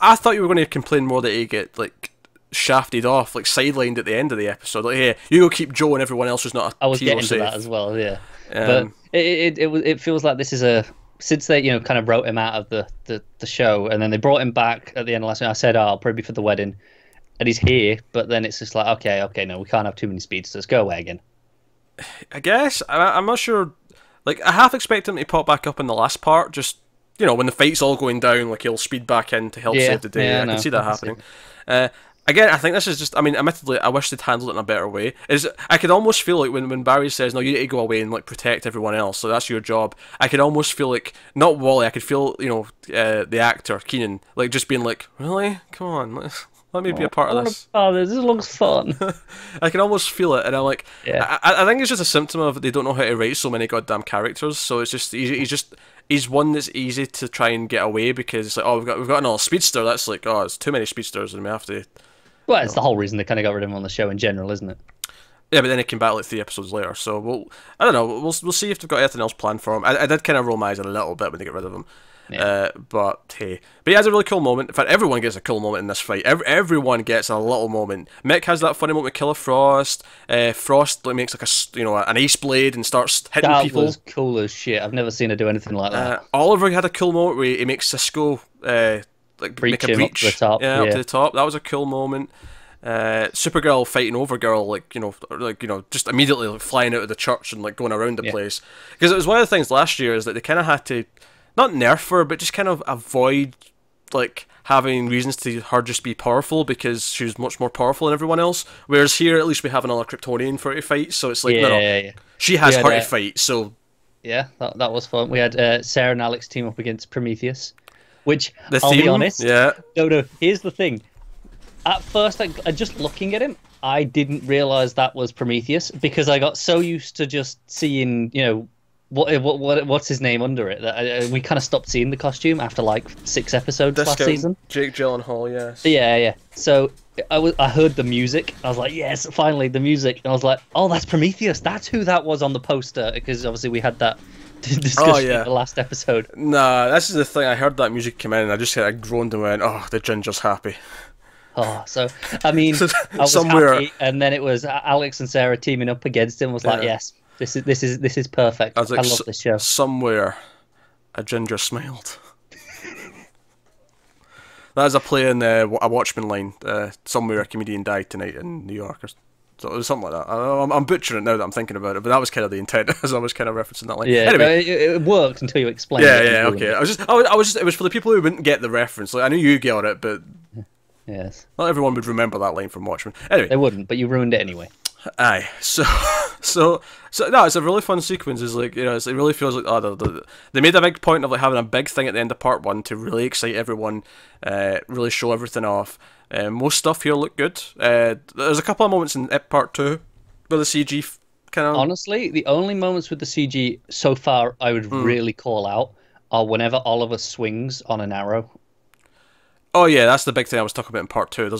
I thought you were going to complain more that he get like shafted off, like sidelined at the end of the episode. Like, hey, you go keep Joe and everyone else who's not a I was hero getting safe. to that as well, yeah. But it feels like this is since they kind of wrote him out of the show, and then they brought him back at the end of last night. I said, oh, I'll probably be for the wedding, and he's here. But then it's just like, okay, no, we can't have too many speedsters. Go away again. I guess I'm not sure. Like, I half expect him to pop back up in the last part, just when the fight's all going down, like he'll speed back in to help save the day. I can see that happening. Again, I think this is just, admittedly, I wish they'd handled it in a better way. I could almost feel like when Barry says, no, you need to go away and like protect everyone else, so that's your job, I could almost feel like, not Wally, I could feel, the actor, Keenan, like just being like, really? Come on, let me be a part of this. Oh, this looks fun. I can almost feel it, and I'm like, yeah. I think it's just a symptom of they don't know how to write so many goddamn characters, so it's just, he's one that's easy to try and get away, because it's like, oh, we've got another speedster, that's like, oh, it's too many speedsters, and we have to... Well, it's the whole reason they kind of got rid of him on the show in general, isn't it? Yeah, but then he came back like 3 episodes later, so I don't know, we'll see if they've got anything else planned for him. I did kind of roll my eyes a little bit when they get rid of him. Yeah. But hey, he has a really cool moment. In fact, everyone gets a cool moment in this fight. Everyone gets a little moment. Mick has that funny moment with Killer Frost. Frost makes like an ace blade and starts hitting people. That was cool as shit. I've never seen her do anything like that. Oliver had a cool moment where he makes Cisco make a breach up to the top. Up to the top. That was a cool moment. Supergirl fighting Overgirl, just immediately flying out of the church and like going around the place, because it was one of the things last year is that they kind of had to not nerf her, but just kind of avoid like having reasons to her just be powerful, because she was much more powerful than everyone else. Whereas here, at least we have another Kryptonian for her to fight, so it's like she has her to fight. So yeah, that was fun. We had Sarah and Alex team up against Prometheus, which I'll be honest. Yeah. No. Here's the thing. At first, just looking at him, I didn't realize that was Prometheus, because I got so used to just seeing, what's his name under it, that we kind of stopped seeing the costume after like 6 episodes last season. Jake Gyllenhaal, yes. Yeah. So I heard the music. I was like, yes, finally the music. And I was like, oh, that's Prometheus. That's who that was on the poster, because obviously we had that discussion in the last episode. Nah, this is the thing. I heard that music come in and I groaned and went, oh, the Ginger's happy. Oh, so I mean, I was happy, and then it was Alex and Sarah teaming up against him. Was like, yes, this is perfect. I love this show. Somewhere, a ginger smiled. That is a play in a Watchmen line. Somewhere a comedian died tonight in New York, so it was something like that. I'm butchering it now that I'm thinking about it, but that was kind of the intent, as I was kind of referencing that line. Yeah, anyway, it worked until you explained it. Yeah, okay. I was just. It was for the people who wouldn't get the reference. Like, I knew you got it, but. Yes. Not everyone would remember that line from Watchmen. Anyway. They wouldn't, but you ruined it anyway. Aye. So no, it's a really fun sequence. It's like, it really feels like they made a big point of like having a big thing at the end of part 1 to really excite everyone, really show everything off. Most stuff here looked good. There's a couple of moments in part 2 where the CG kind of... Honestly, the only moments with the CG so far I would really call out are whenever Oliver swings on an arrow. Oh yeah, that's the big thing I was talking about in part 2.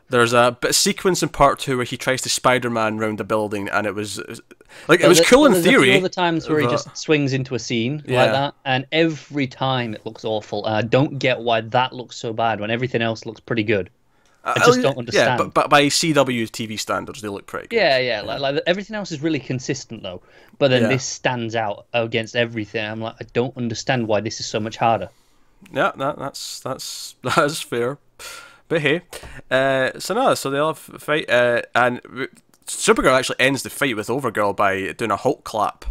There's a sequence in part 2 where he tries to Spider-Man round a building, and it was cool in theory. There's a few other times where he just swings into a scene like that, and every time it looks awful. And I don't get why that looks so bad when everything else looks pretty good. I just don't understand. Yeah, but by CW TV standards, they look pretty good. Yeah. Like everything else is really consistent though, but then this stands out against everything. I'm like, I don't understand why this is so much harder. Yeah, that is fair, but hey, so they all fight, and Supergirl actually ends the fight with Overgirl by doing a Hulk clap.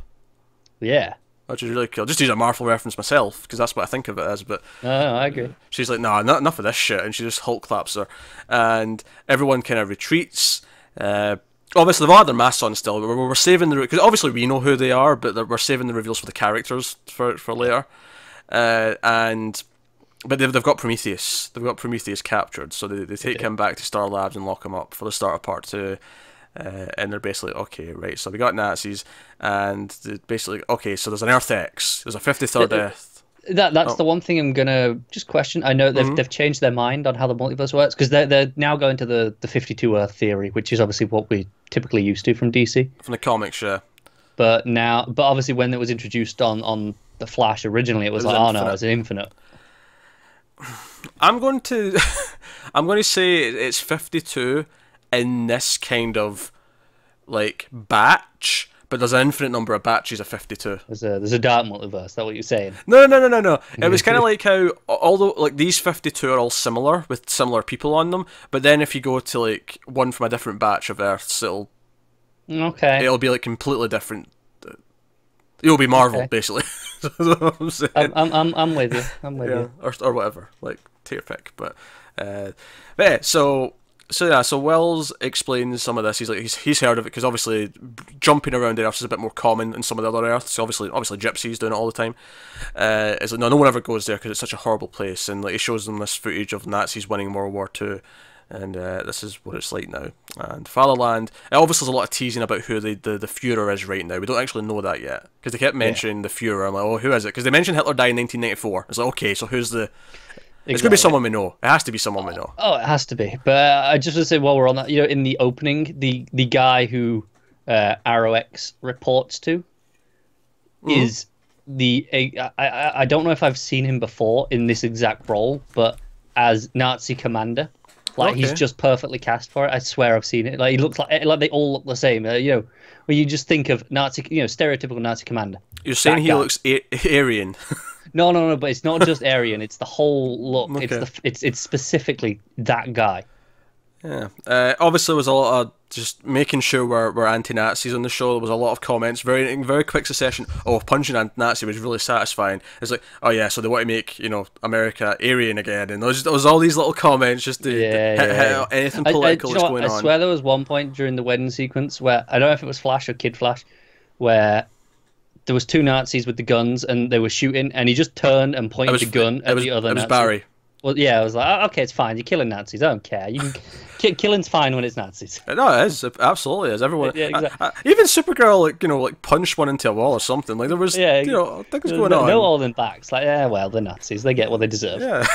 Yeah, which is really cool. Just use a Marvel reference myself, because that's what I think of it as. But I agree. She's like, no, not enough of this shit, and she just Hulk claps her, and everyone kind of retreats. Obviously, they've all had their masks on still. We're saving because obviously we know who they are, but we're saving the reveals for the characters for later. But they've got Prometheus. They've got Prometheus captured, so they take him back to Star Labs and lock him up for the start of part 2. And they're basically, okay, right, so we got Nazis, and basically, okay, so there's an Earth X. There's a 53rd Earth. That's the one thing I'm gonna just question. I know they've changed their mind on how the multiverse works, because they're now going to the 52 Earth theory, which is obviously what we typically used to from DC. From the comics, yeah. But obviously when it was introduced on the Flash originally, it was like, oh no, it's infinite. I'm going to I'm going to say it's 52 in this kind of like batch, but there's an infinite number of batches of 52. There's a dark multiverse. Is that what you're saying? No. It was kind of like how, although like these 52 are all similar with similar people on them, but then if you go to like one from a different batch of Earths, it'll be like completely different. It'll be Marvel, basically. That's what I'm saying. I'm with you. Or whatever, like take your pick. But yeah, so Wells explains some of this. He's heard of it because obviously jumping around the Earths is a bit more common in some of the other Earths. Obviously gypsies doing it all the time. It's like no one ever goes there because it's such a horrible place. And like he shows them this footage of Nazis winning World War II, and this is what it's like now. And Fatherland. Obviously, there's a lot of teasing about who the Führer is right now. We don't actually know that yet because they kept mentioning the Führer. I'm like, oh, who is it? Because they mentioned Hitler died in 1994. It's like, okay, so who's the? It's going to be someone we know. It has to be someone we know. Oh, it has to be. But I just want to say, while we're on that, in the opening, the guy who Arrow X reports to is I don't know if I've seen him before in this exact role, but as Nazi commander. Like, he's just perfectly cast for it. I swear I've seen it. Like, he looks like they all look the same. Where you just think of Nazi, stereotypical Nazi commander. You're saying he looks Aryan. No, but it's not just Aryan. It's the whole look. Okay. It's specifically that guy. Yeah. Obviously, there was a lot of just making sure we're anti-Nazis on the show. There was a lot of comments, very very quick succession. Oh, punching a Nazi was really satisfying. It's like, oh yeah, so they want to make America Aryan again, and there was all these little comments just to hit anything political that's going on. I swear there was one point during the wedding sequence where I don't know if it was Flash or Kid Flash, where there was two Nazis with the guns and they were shooting, and he just turned and pointed the gun at the other Nazi. It was Barry. Well, yeah, I was like, oh, okay, it's fine. You're killing Nazis. I don't care. Killing's fine when it's Nazis. No, it is. It absolutely is. Everyone, yeah, exactly. Even Supergirl, punched one into a wall or something. Like there was, things going on. No holding backs. Like, yeah, well, they're Nazis. They get what they deserve. Yeah.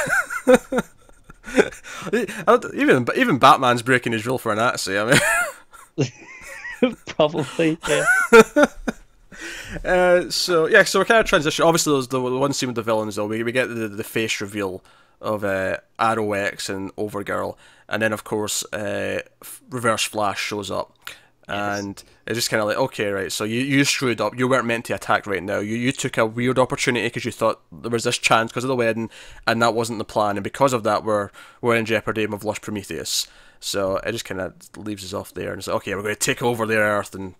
even Batman's breaking his rule for a Nazi. I mean, probably. Yeah. So we're kind of transition. Obviously, there's the one scene with the villains though. We get the face reveal of Arrow X and Overgirl, and then of course Reverse Flash shows up, and it's just kind of like, okay, right, so you screwed up. You weren't meant to attack right now. You took a weird opportunity because you thought there was this chance because of the wedding, and that wasn't the plan. And because of that, we're in jeopardy and we've lost Prometheus. So it just kind of leaves us off there, and it's like, okay, we're going to take over their Earth, and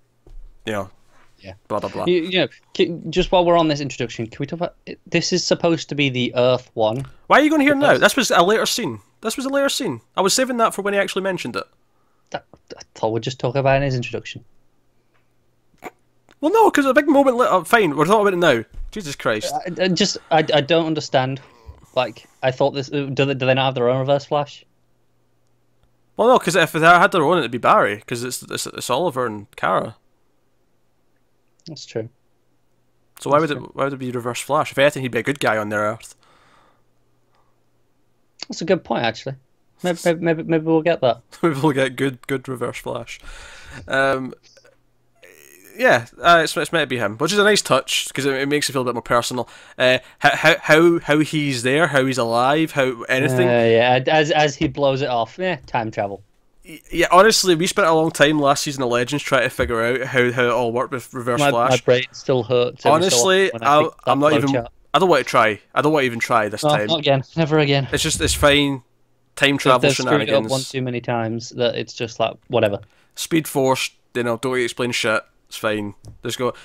blah blah blah. Just while we're on this introduction, can we talk about this? Is supposed to be the Earth one. Why are you going here now? This was a later scene. I was saving that for when he actually mentioned it. I thought we'd just talk about it in his introduction. Well, no, because a big moment later. Fine, we're talking about it now. Jesus Christ. I don't understand. Like, I thought this. Do they not have their own Reverse Flash? Well, no, because if they had their own, it'd be Barry. Because it's Oliver and Kara. That's true. So why would it be Reverse Flash? If anything, he'd be a good guy on their Earth. That's a good point, actually. Maybe we'll get that. Maybe we'll get good Reverse Flash. It's meant to be him, which is a nice touch because it makes it feel a bit more personal. How he's there, how he's alive, how anything. As he blows it off. Time travel. Yeah, honestly, we spent a long time last season of Legends trying to figure out how it all worked with Reverse Flash. My brain still hurts. Honestly, I'm not even. Chat. I don't want to try. I don't want to even try this time. Not again. Never again. It's fine. Time travel shenanigans. They've screwed it up one too many times that it's just like whatever. Speed Force. Don't explain shit. It's fine. Just go.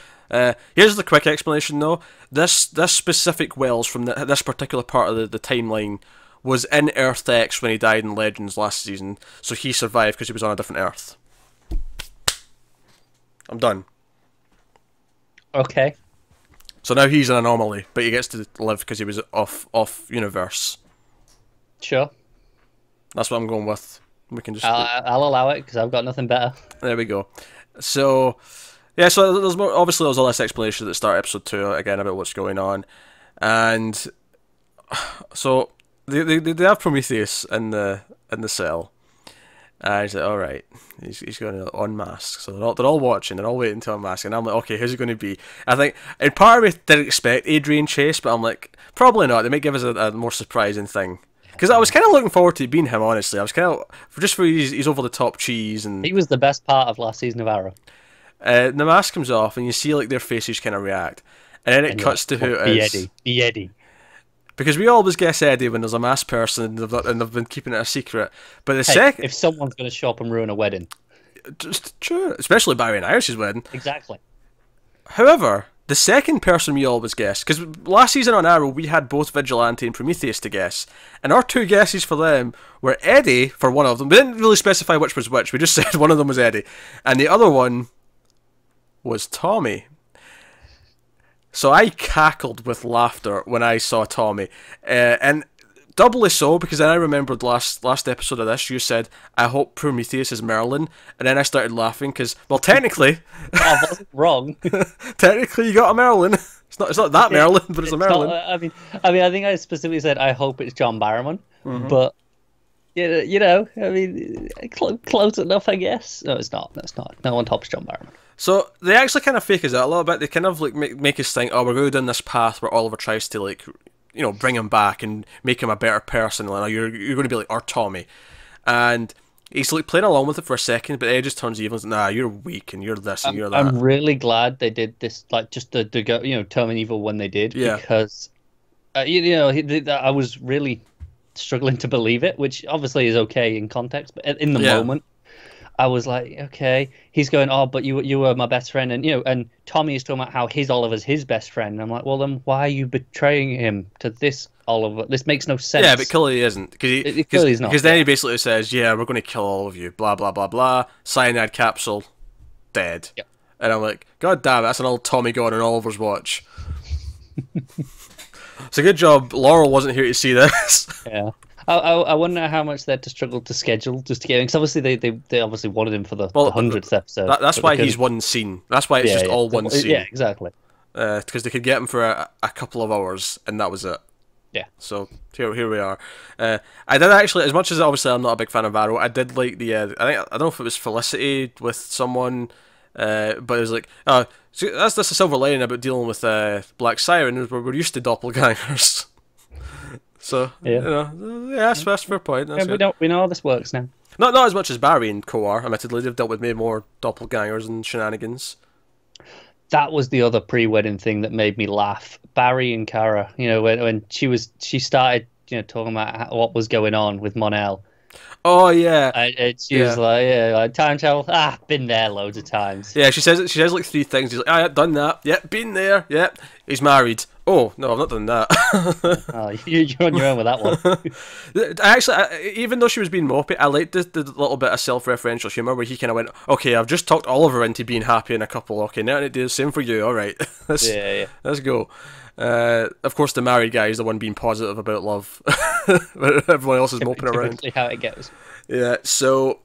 Here's the quick explanation though. This specific Wells from this particular part of the timeline was in Earth X when he died in Legends last season, so he survived because he was on a different Earth. I'm done. Okay. So now he's an anomaly, but he gets to live because he was off universe. Sure. That's what I'm going with. We can just. I'll allow it because I've got nothing better. There we go. So, yeah. So there's more. Obviously, there's all this explanation at the start of episode 2 again about what's going on, and so. They have Prometheus in the cell, and he's like, all right, he's going to unmask. So they're all watching, they're all waiting to unmask, and I'm like, okay, who's it going to be? I think, and part of me didn't expect Adrian Chase, but I'm like, probably not. They might give us a more surprising thing. Because I was kind of looking forward to it being him, honestly. I was kind of, just for he's over the top cheese. And he was the best part of last season of Arrow. The mask comes off and you see like their faces kind of react. And then it cuts to who it is. Eddie. Be Eddie. Because we always guess Eddie when there's a masked person and they've been keeping it a secret. But the second... if someone's going to show up and ruin a wedding. Just true. Especially Barry and Irish's wedding. Exactly. However, the second person we always guess, because last season on Arrow we had both Vigilante and Prometheus to guess, and our two guesses for them were Eddie for one of them. We didn't really specify which was which, we just said one of them was Eddie, and the other one was Tommy. So I cackled with laughter when I saw Tommy, and doubly so because then I remembered last episode of this you said, I hope Prometheus is Merlin, and then I started laughing because, well, technically I wasn't wrong. Technically you got a Merlin. It's not that Merlin, but it's a Merlin. Not, I think I specifically said I hope it's John Barrowman, but you know, I mean, close enough, I guess. No, it's not. That's not. No one tops John Barrowman. So they actually kind of fake us out a little bit. They kind of like make us think, oh, we're going down this path where Oliver tries to like, you know, bring him back and make him a better person. Like, oh, you're going to be like our Tommy, and he's like playing along with it for a second, but Ed just turns evil and says, nah, you're weak and you're this and you're that. I'm really glad they did this, like just to go, you know, turn evil when they did, because you know, I was really struggling to believe it, which obviously is okay in context, but in the moment I was like, okay, he's going, oh, but you were my best friend, and you know, and Tommy is talking about how Oliver's his best friend, and I'm like, well, then why are you betraying him to this Oliver? This makes no sense. Yeah, but clearly he isn't, because then he basically says, yeah, we're going to kill all of you, blah blah blah blah, cyanide capsule, dead. Yep. And I'm like, god damn it, that's an old Tommy going on Oliver's watch. So good job, Laurel wasn't here to see this. Yeah. I wonder how much they had to struggle to schedule just to get him, because obviously they obviously wanted him for the 100th episode. That's why he's one scene. That's why it's just all one scene. Yeah, exactly. Because they could get him for a couple of hours, and that was it. Yeah. So here we are. I did actually, as much as obviously I'm not a big fan of Arrow, I did like the I don't know if it was Felicity with someone, but it was like, so that's a silver lining about dealing with Black Siren. We're used to doppelgangers. So you know, that's a fair point. We know how this works now. Not as much as Barry and Co are. Admittedly, they've dealt with maybe more doppelgangers and shenanigans. That was the other pre-wedding thing that made me laugh. Barry and Kara, you know, when she started, you know, talking about what was going on with Mon-El. Oh yeah, she was like, time travel. Been there loads of times. Yeah, she says like three things. He's like, yeah, done that. Yep, been there. Yep, he's married. Oh no, I've not done that. You're on your own with that one. Actually, even though she was being mopey, I liked the little bit of self-referential humour where he kind of went, okay, I've just talked Oliver into being happy in a couple. Okay, now I need to do the same for you. All right, let's go. Of course, the married guy is the one being positive about love. Everyone else is moping around. Typically how it goes. Yeah. So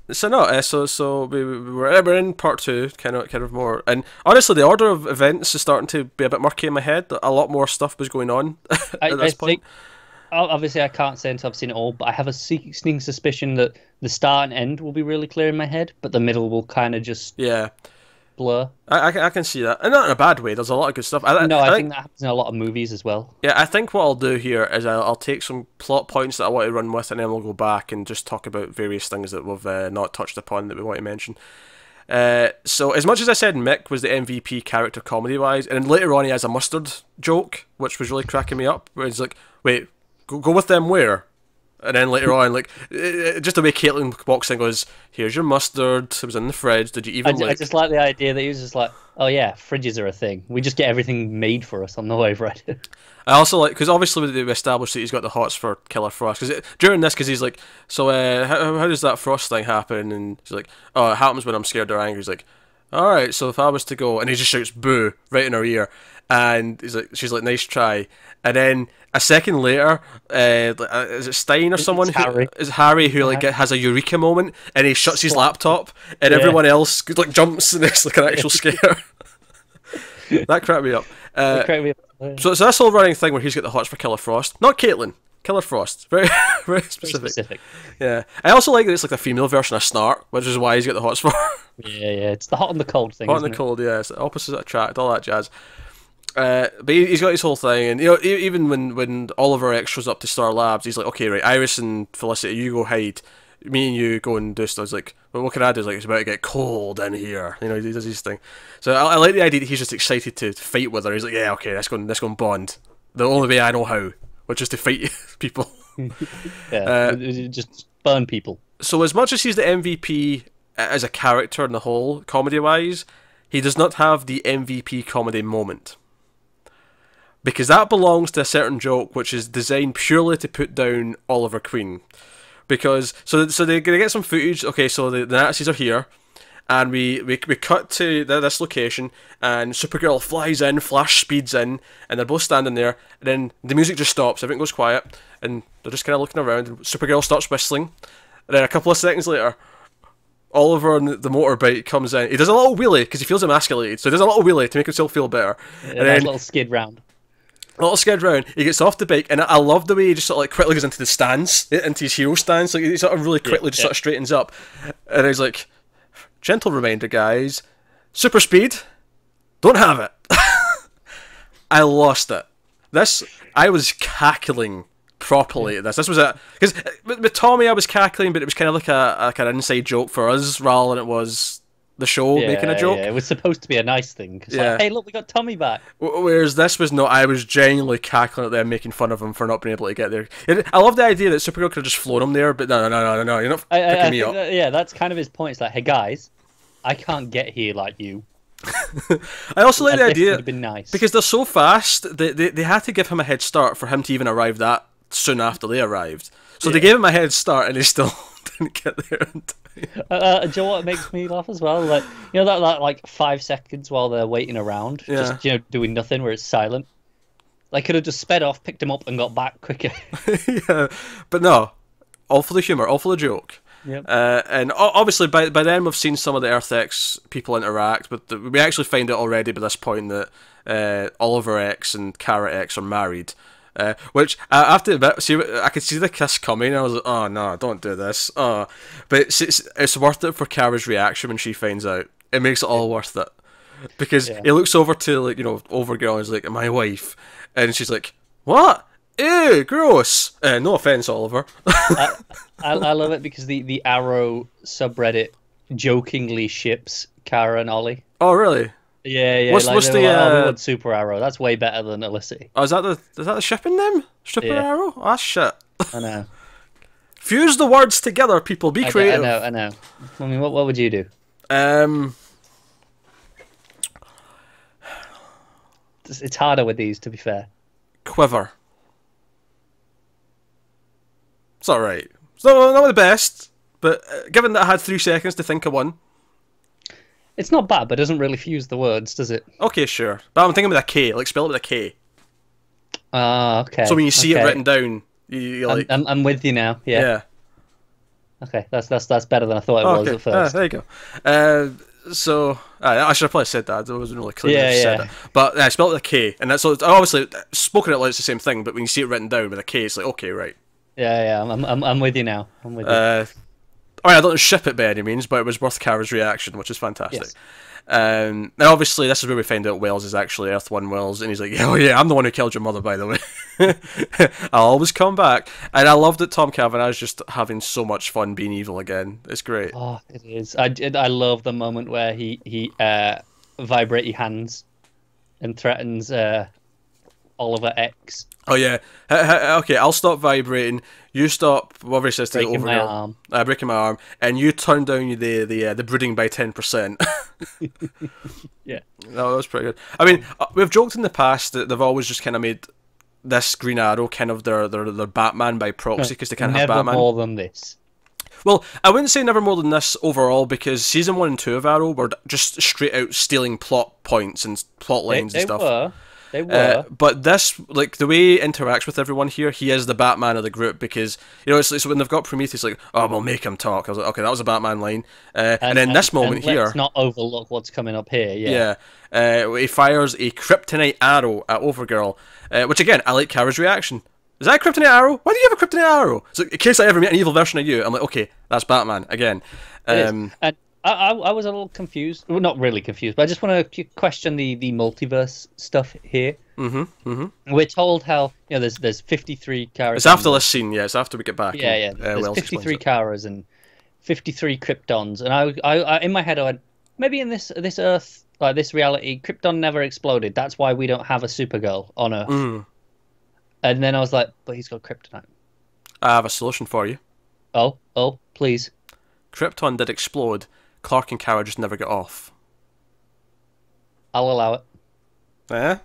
we're in part 2, kind of more, and honestly, the order of events is starting to be a bit murky in my head. A lot more stuff was going on at this point. Obviously, I can't say until I've seen it all, but I have a sneaking suspicion that the start and end will be really clear in my head, but the middle will kind of just blur. I can see that, and not in a bad way. There's a lot of good stuff. I think that happens in a lot of movies as well. Yeah, I think what I'll do here is I'll take some plot points that I want to run with, and then we'll go back and just talk about various things that we've not touched upon that we want to mention. So as much as I said Mick was the MVP character comedy-wise, and later on he has a mustard joke, which was really cracking me up, where he's like, wait, go with them where? And then later on, like, just the way Caitlin walks in and goes, here's your mustard, it was in the fridge, did you even I just like the idea that he was just like, oh yeah, fridges are a thing. We just get everything made for us on the way, right? I also like, because obviously we established that he's got the hots for Killer Frost, because during this, because he's like, so how does that Frost thing happen? And he's like, oh, it happens when I'm scared or angry. He's like, alright, so if I was to go, and he just shouts boo right in her ear, and she's like, nice try. And then a second later, is it Stein or someone? It's Harry who like has a eureka moment, and he shuts his laptop, and everyone else like jumps, and it's like an actual scare. That cracked me up. So this whole running thing where he's got the hots for Killer Frost, not Caitlin. Killer Frost, very specific. Yeah, I also like that it's like a female version of Snark, which is why he's got the hots for. Yeah, it's the hot and the cold thing. Hot and the cold, yeah, it's the opposites attract, all that jazz. But he's got his whole thing, and even when Oliver X shows up to Star Labs, he's like, okay, right, Iris and Felicity, you go hide. Me and you go and do stuff. He's like, well, what can I do? He's like, it's about to get cold in here. He does his thing. So I like the idea that he's just excited to fight with her. He's like, yeah, okay, let's go and bond. The only way I know how, which is to fight people. Just burn people. So as much as he's the MVP as a character in the whole, comedy-wise, he does not have the MVP comedy moment. Because that belongs to a certain joke which is designed purely to put down Oliver Queen. Because so they're gonna get some footage. Okay, so the Nazis are here, and we cut to this location, and Supergirl flies in, Flash speeds in, and they're both standing there. And then the music just stops, everything goes quiet, and they're just kind of looking around. And Supergirl starts whistling, and then a couple of seconds later, Oliver on the motorbike comes in. He does a little wheelie because he feels emasculated, so he does a little wheelie to make himself feel better. And then a little skid round. A little skid round. He gets off the bike, and I love the way he just sort of like quickly goes into the stance, into his hero stance. Like he sort of really quickly just sort of straightens up, and he's like, "Gentle reminder, guys, super speed, don't have it." I lost it. I was cackling properly at this. This was because with Tommy I was cackling, but it was kind of like an inside joke for us rather than it was the show making a joke. Yeah, it was supposed to be a nice thing. Like, hey, look, we got Tommy back. Whereas this was not. I was genuinely cackling at them, making fun of him for not being able to get there. I love the idea that Supergirl could have just flown him there, but no, you're not picking me up. That's kind of his point. It's like, hey guys, I can't get here like you. I also like the idea would have been nice. Because they're so fast. They had to give him a head start for him to even arrive that soon after they arrived. So they gave him a head start, and he still didn't get there in time. Do you know what makes me laugh as well? Like, that like 5 seconds while they're waiting around, just doing nothing, where it's silent. They could have just sped off, picked him up, and got back quicker. Yeah, but no, all for the humour, all for the joke. Yep. And obviously by then we've seen some of the Earth X people interact, but we actually find out already by this point that Oliver X and Kara X are married. Which I have to admit, I could see the kiss coming. I was like, "Oh no, don't do this!" But it's worth it for Kara's reaction when she finds out. It makes it all worth it because he looks over to Overgirl and is like, "My wife," and she's like, "What? Ew, gross." No offense, Oliver. I love it because the Arrow subreddit jokingly ships Kara and Ollie. Oh really? Yeah. What's the we want Super Arrow? That's way better than Felicity. Oh, is that the shipping name? Super Arrow? Ah, shit. I know. Fuse the words together, people. Be creative. I know. I mean, what would you do? It's harder with these, to be fair. Quiver. It's alright. It's not the best, but given that I had 3 seconds to think of one. It's not bad, but it doesn't really fuse the words, does it? Okay, sure. But I'm thinking with a K, like spell it with a K. Okay. So when you see it written down, you like... I'm with you now, yeah. Okay, that's better than I thought it was at first. There you go. So, I should have probably said that. It wasn't really clear that I said it. But I spelled it with a K, and that's obviously, spoken out loud, it's the same thing, but when you see it written down with a K, it's like, okay, right. Yeah, I'm with you now. I'm with you. I don't ship it by any means, but it was worth Kara's reaction, which is fantastic. Yes. And obviously, this is where we find out Wells is actually Earth 1 Wells, and he's like, "Oh yeah, I'm the one who killed your mother, by the way. I'll always come back." And I love that Tom Cavanagh's just having so much fun being evil again. It's great. Oh, it is. I love the moment where he vibrate his hands and threatens Oliver X. Oh yeah. Okay, I'll stop vibrating. You stop. Whatever he says to breaking my arm. Breaking my arm, and you turn down the brooding by 10%. Yeah. No, that was pretty good. I mean, we've joked in the past that they've always just kind of made this Green Arrow kind of their Batman by proxy because they can't have Batman. Never more than this. Well, I wouldn't say never more than this overall because season 1 and 2 of Arrow were just straight out stealing plot points and plot lines and stuff. They were. But this, like, the way he interacts with everyone here, he is the Batman of the group because, it's like, so when they've got Prometheus, like, "Oh, we'll make him talk." I was like, okay, that was a Batman line. And then this moment here... Let's not overlook what's coming up here, he fires a kryptonite arrow at Overgirl, which, again, I like Kara's reaction. Is that a kryptonite arrow? Why do you have a kryptonite arrow? So in case I ever meet an evil version of you, I'm like, okay, that's Batman, again. And I was a little confused. Well, not really confused, but I just want to question the multiverse stuff here. We're told how there's 53 Karas. It's after this scene, yeah. It's after we get back. Yeah. There's 53 Karas and 53 Kryptons, and I in my head I went, maybe in this Earth, like this reality, Krypton never exploded. That's why we don't have a Supergirl on Earth. And then I was like, but he's got kryptonite. I have a solution for you. Oh, please. Krypton did explode. Clark and Kara just never got off. I'll allow it. Yeah.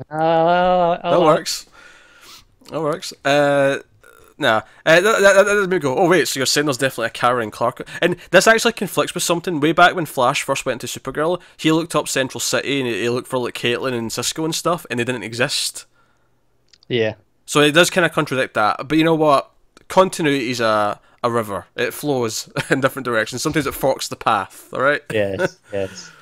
I'll That works. That works. Nah. Let me go. Oh wait, so you're saying there's definitely a Kara and Clark, and this actually conflicts with something. Way back when Flash first went into Supergirl, he looked up Central City and he looked for like Caitlin and Cisco and stuff, and they didn't exist. Yeah. So it does kind of contradict that. But you know what? Continuity is a river. It flows in different directions. Sometimes it forks the path. All right. Yes.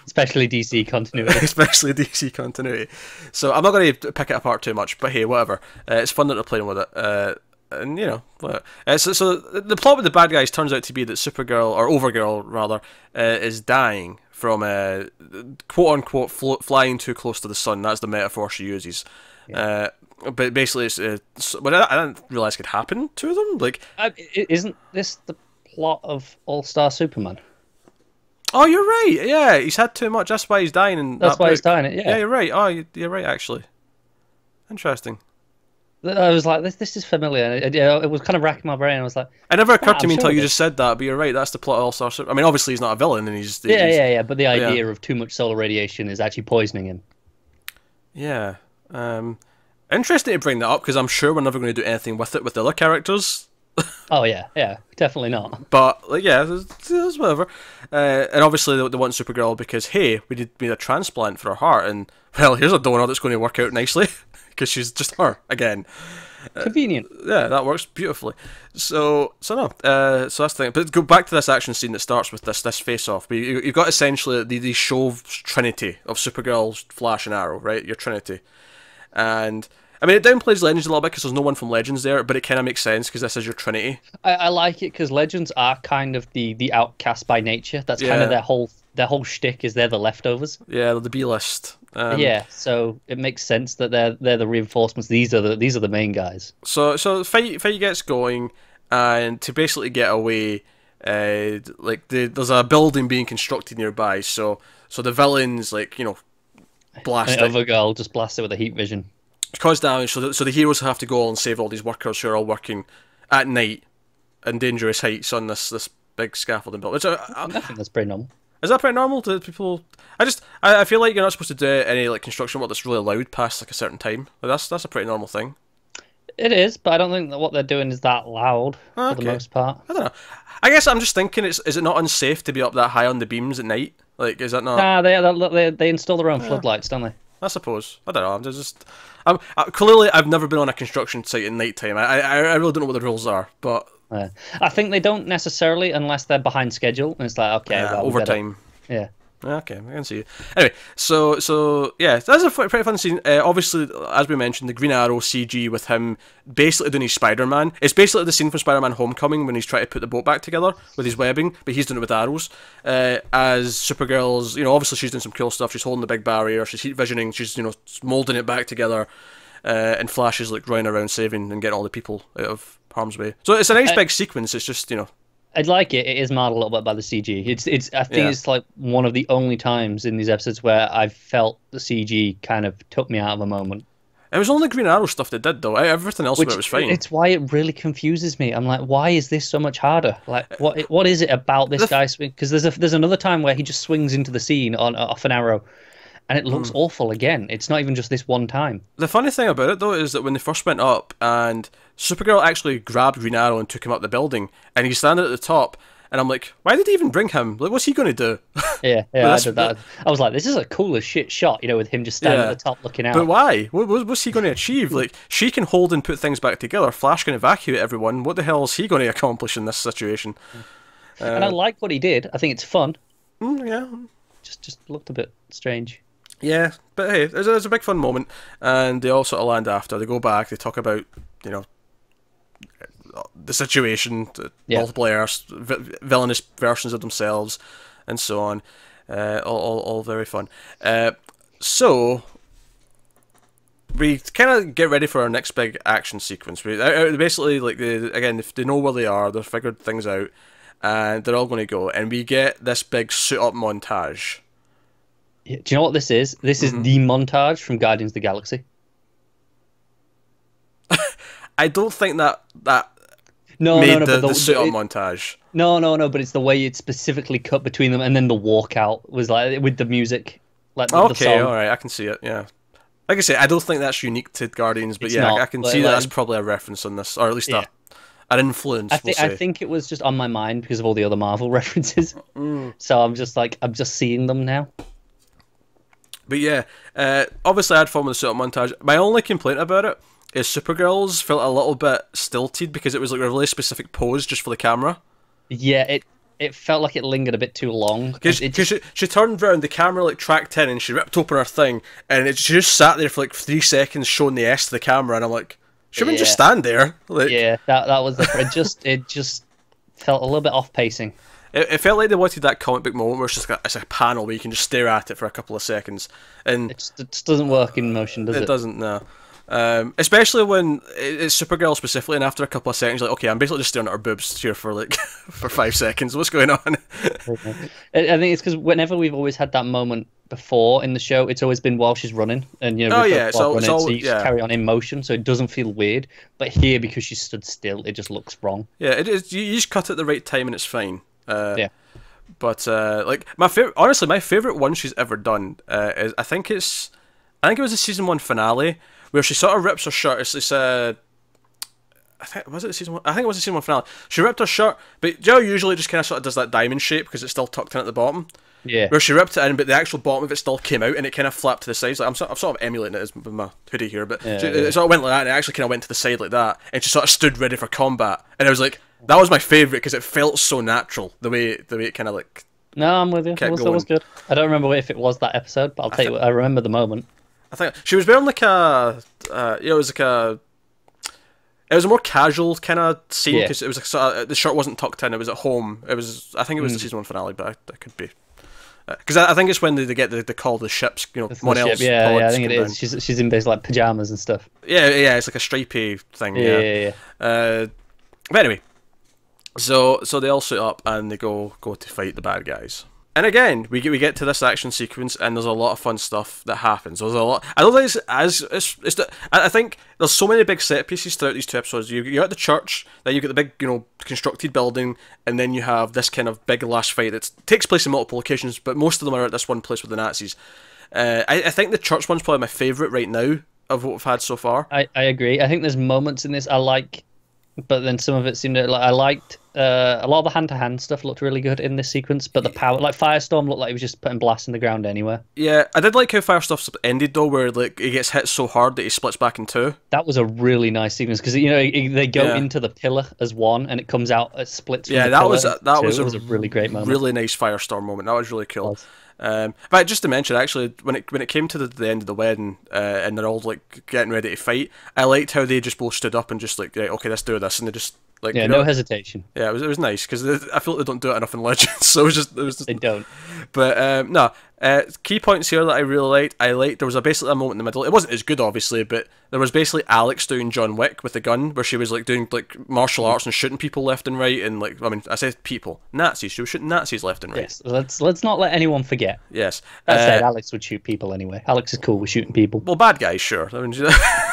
Especially DC continuity. Especially DC continuity. So I'm not going to pick it apart too much. But hey, whatever. It's fun that they're playing with it. And you know, so the plot with the bad guys turns out to be that Supergirl, or Overgirl rather, is dying from quote unquote flying too close to the sun. That's the metaphor she uses. Yeah. But basically, but I didn't realize it could happen to them. Like, isn't this the plot of All-Star Superman? Oh, you're right. Yeah, he's had too much. That's why he's dying. He's dying. Yeah, you're right. Oh, you're right. Actually, interesting. I was like, this is familiar. It was kind of racking my brain. I was like, it never occurred to me until you just said that. But you're right. That's the plot of All-Star Superman. I mean, obviously he's not a villain, and he's yeah. But the idea of too much solar radiation is actually poisoning him. Yeah. Interesting to bring that up because I'm sure we're never going to do anything with it with the other characters. Oh yeah, definitely not. But like, yeah, it's whatever. And obviously they want Supergirl because hey, we made a transplant for her heart, and well, here's a donor that's going to work out nicely because she's just her again. Convenient. Yeah, that works beautifully. So no. So that's the thing. But go back to this action scene that starts with this face off. But you've got essentially the show trinity of Supergirl, Flash, and Arrow, right? Your trinity. And I mean, it downplays Legends a little bit because there's no one from Legends there, but it kind of makes sense because this is your trinity. I like it because Legends are kind of the outcast by nature. That's kind of their whole shtick is they're the leftovers. Yeah, the B list. So it makes sense that they're the reinforcements. These are the main guys. So fight gets going, and to basically get away, there's a building being constructed nearby. So the villains blast and Overgirl just blasts it with a heat vision. Cause damage, so the heroes have to go and save all these workers who are all working at night in dangerous heights on this big scaffolding building. I think that's pretty normal. Is that pretty normal to people? I feel like you're not supposed to do any construction work that's really loud past a certain time. That's a pretty normal thing. It is, but I don't think that what they're doing is that loud for the most part. I don't know. I guess I'm just thinking, is it not unsafe to be up that high on the beams at night? Like, is that not? Nah, they install their own floodlights, don't they? I suppose. I don't know. Clearly, I've never been on a construction site at night time. I really don't know what the rules are, but I think they don't necessarily unless they're behind schedule. And it's like, okay, overtime. Yeah. Okay, I can see. Anyway, so yeah, that's a pretty fun scene. Obviously, as we mentioned, the Green Arrow CG with him basically doing his Spider-Man. It's basically the scene from Spider-Man Homecoming when he's trying to put the boat back together with his webbing, but he's doing it with arrows. As Supergirl's, obviously she's doing some cool stuff. She's holding the big barrier. She's heat visioning. She's molding it back together. And Flash is running around saving and getting all the people out of harm's way. So it's a nice big sequence. It's just I'd like it. It is marred a little bit by the CG. I think it's like one of the only times in these episodes where I felt the CG kind of took me out of a moment. It was only Green Arrow stuff that did, though. Everything else about it was fine. It's why it really confuses me. I'm like, why is this so much harder? Like, what is it about this guy? Because there's another time where he just swings into the scene off an arrow, and it looks awful again. It's not even just this one time. The funny thing about it, though, is that when they first went up, and Supergirl actually grabbed Green Arrow and took him up the building, and he's standing at the top, and I'm like, why did he even bring him? Like, what's he going to do? Yeah, I did that. I was like, this is a cool as shit shot, with him just standing at the top looking out. But why? What's he going to achieve? Like, she can hold and put things back together. Flash can evacuate everyone. What the hell is he going to accomplish in this situation? And I like what he did. I think it's fun. Yeah. Just looked a bit strange. Yeah, but hey, there's a big fun moment, and they all sort of land after. They go back, they talk about, the situation, multiple villainous versions of themselves, and so on. All very fun. So we kind of get ready for our next big action sequence. We basically, like, again, if they know where they are, they've figured things out, and they're all going to go, and we get this big suit up montage. Yeah, do you know what this is? This is the montage from Guardians of the Galaxy. I don't think that no, the suit up montage. No, but it's the way it specifically cut between them, and then the walkout was like with the music, like the song. All right, I can see it. Yeah, like I say, I don't think that's unique to Guardians, but I can see that's probably a reference on this, or at least an influence. I think it was just on my mind because of all the other Marvel references. So I'm just seeing them now. But yeah, obviously I had fun with the suit up montage. My only complaint about it is Supergirl's felt a little bit stilted because it was like a really specific pose just for the camera. Yeah, it felt like it lingered a bit too long. Because she turned around, the camera like tracked in, and she ripped open her thing, and she just sat there for like 3 seconds showing the S to the camera, and I'm like, shouldn't just stand there? Like, yeah, that was it just felt a little bit off pacing. It felt like they wanted that comic book moment where it's a panel where you can just stare at it for a couple of seconds, and it just doesn't work in motion, does it? It doesn't, no. Especially when it's Supergirl specifically, and after a couple of seconds, you're like, okay, I'm basically just staring at her boobs here for like for 5 seconds. What's going on? I think it's because whenever we've always had that moment before in the show, it's always been while she's running, and so you just carry on in motion, so it doesn't feel weird. But here, because she stood still, it just looks wrong. Yeah, it is. You just cut at the right time, and it's fine. Yeah. But like my favorite one she's ever done is I think it was the season 1 finale where she sort of rips her shirt. I think it was the season 1 finale. She ripped her shirt, but Joe usually just kind of sort of does that diamond shape because it's still tucked in at the bottom. Yeah. Where she ripped it in, but the actual bottom of it still came out, and it kind of flapped to the sides. Like I'm sort of emulating it with my hoodie here, but it sort of went like that, and it actually kind of went to the side like that, and she sort of stood ready for combat. And I was like, that was my favourite because it felt so natural the way it kind of like. No, I'm with you. That was good. I don't remember if it was that episode, but I'll tell you what, I remember the moment. I think she was wearing like a, it was a more casual kind of scene because it was like sort of, the shirt wasn't tucked in. It was at home. I think it was the season 1 finale, but I could be. Because I think it's when they get the call the ships, one else. Yeah, I think it is. She's in basically like pajamas and stuff. Yeah, it's like a stripy thing. Yeah. But anyway, so they all suit up and they go to fight the bad guys. And again, we get to this action sequence, and there's a lot of fun stuff that happens. There's a lot. I don't think I think there's so many big set pieces throughout these 2 episodes. You're at the church, then you get the big, constructed building, and then you have this kind of big last fight that takes place in multiple locations, but most of them are at this one place with the Nazis. I think the church one's probably my favourite right now of what we've had so far. I agree. I think there's moments in this I like, but then some of it seemed to, like, I liked a lot of the hand-to-hand stuff looked really good in this sequence, but the power, like Firestorm, looked like he was just putting blasts in the ground anywhere. Yeah, I did like how Firestorm ended though, where like he gets hit so hard that he splits back in 2. That was a really nice sequence because they go into the pillar as one, and it comes out, it splits. From that was a really great moment, really nice Firestorm moment. That was really cool. But just to mention, actually, when it came to the end of the wedding, and they're all like getting ready to fight, I liked how they just both stood up and just like, right, okay, let's do this, and they just like no hesitation. Yeah, it was nice because I feel like they don't do it enough in Legends, so it was just they don't. But no. Key points here that I really liked. There was basically a moment in the middle. It wasn't as good, obviously, but there was basically Alex doing John Wick with the gun, where she was like doing like martial arts and shooting people left and right, and like I said people, Nazis. She was shooting Nazis left and right. Yes, let's not let anyone forget. Yes, that said, Alex would shoot people anyway. Alex is cool with shooting people. Well, bad guys, sure. I mean,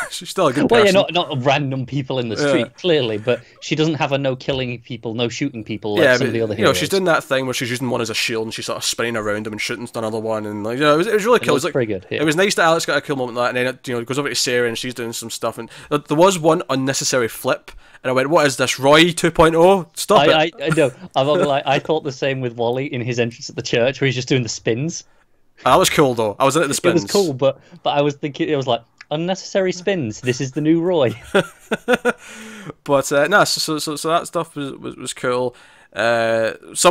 she's still a good person. Well, yeah, not random people in the street, clearly, but she doesn't have a no killing people, no shooting people like some of the other heroes. She's doing that thing where she's using one as a shield and she's sort of spinning around him and shooting another one, and like it was really cool. It was like, pretty good. Yeah. It was nice that Alex got a cool moment like that, and then it goes over to Sarah and she's doing some stuff, and there was one unnecessary flip, and I went, "What is this, Roy 2.0? Stop it!" I know. I'm not gonna lie. I thought the same with Wally in his entrance at the church, where he's just doing the spins. That was cool though. I was in the spins. It was cool, but I was thinking, it was like unnecessary spins. This is the new Roy. But no, so that stuff was cool. Some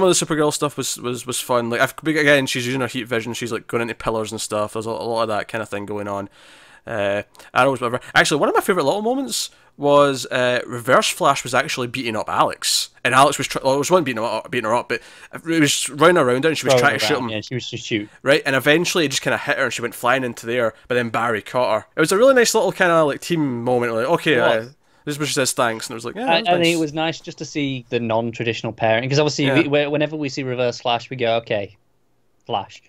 of the Supergirl stuff was fun. Like again, she's using her heat vision. She's like going into pillars and stuff. There's a lot of that kind of thing going on. Arrows, whatever. Actually, one of my favorite little moments was Reverse Flash was actually beating up Alex, and Alex was wasn't beating her up, but it was running around her, and she was trying to shoot him. Yeah, she was to shoot. Right, and eventually it just kind of hit her, and she went flying into the air. But then Barry caught her. It was a really nice little kind of like team moment. Like, okay, this is where she says thanks, and it was like, yeah, I nice. think it was nice just to see the non-traditional pairing, because obviously whenever we see Reverse Flash, we go, okay, Flash.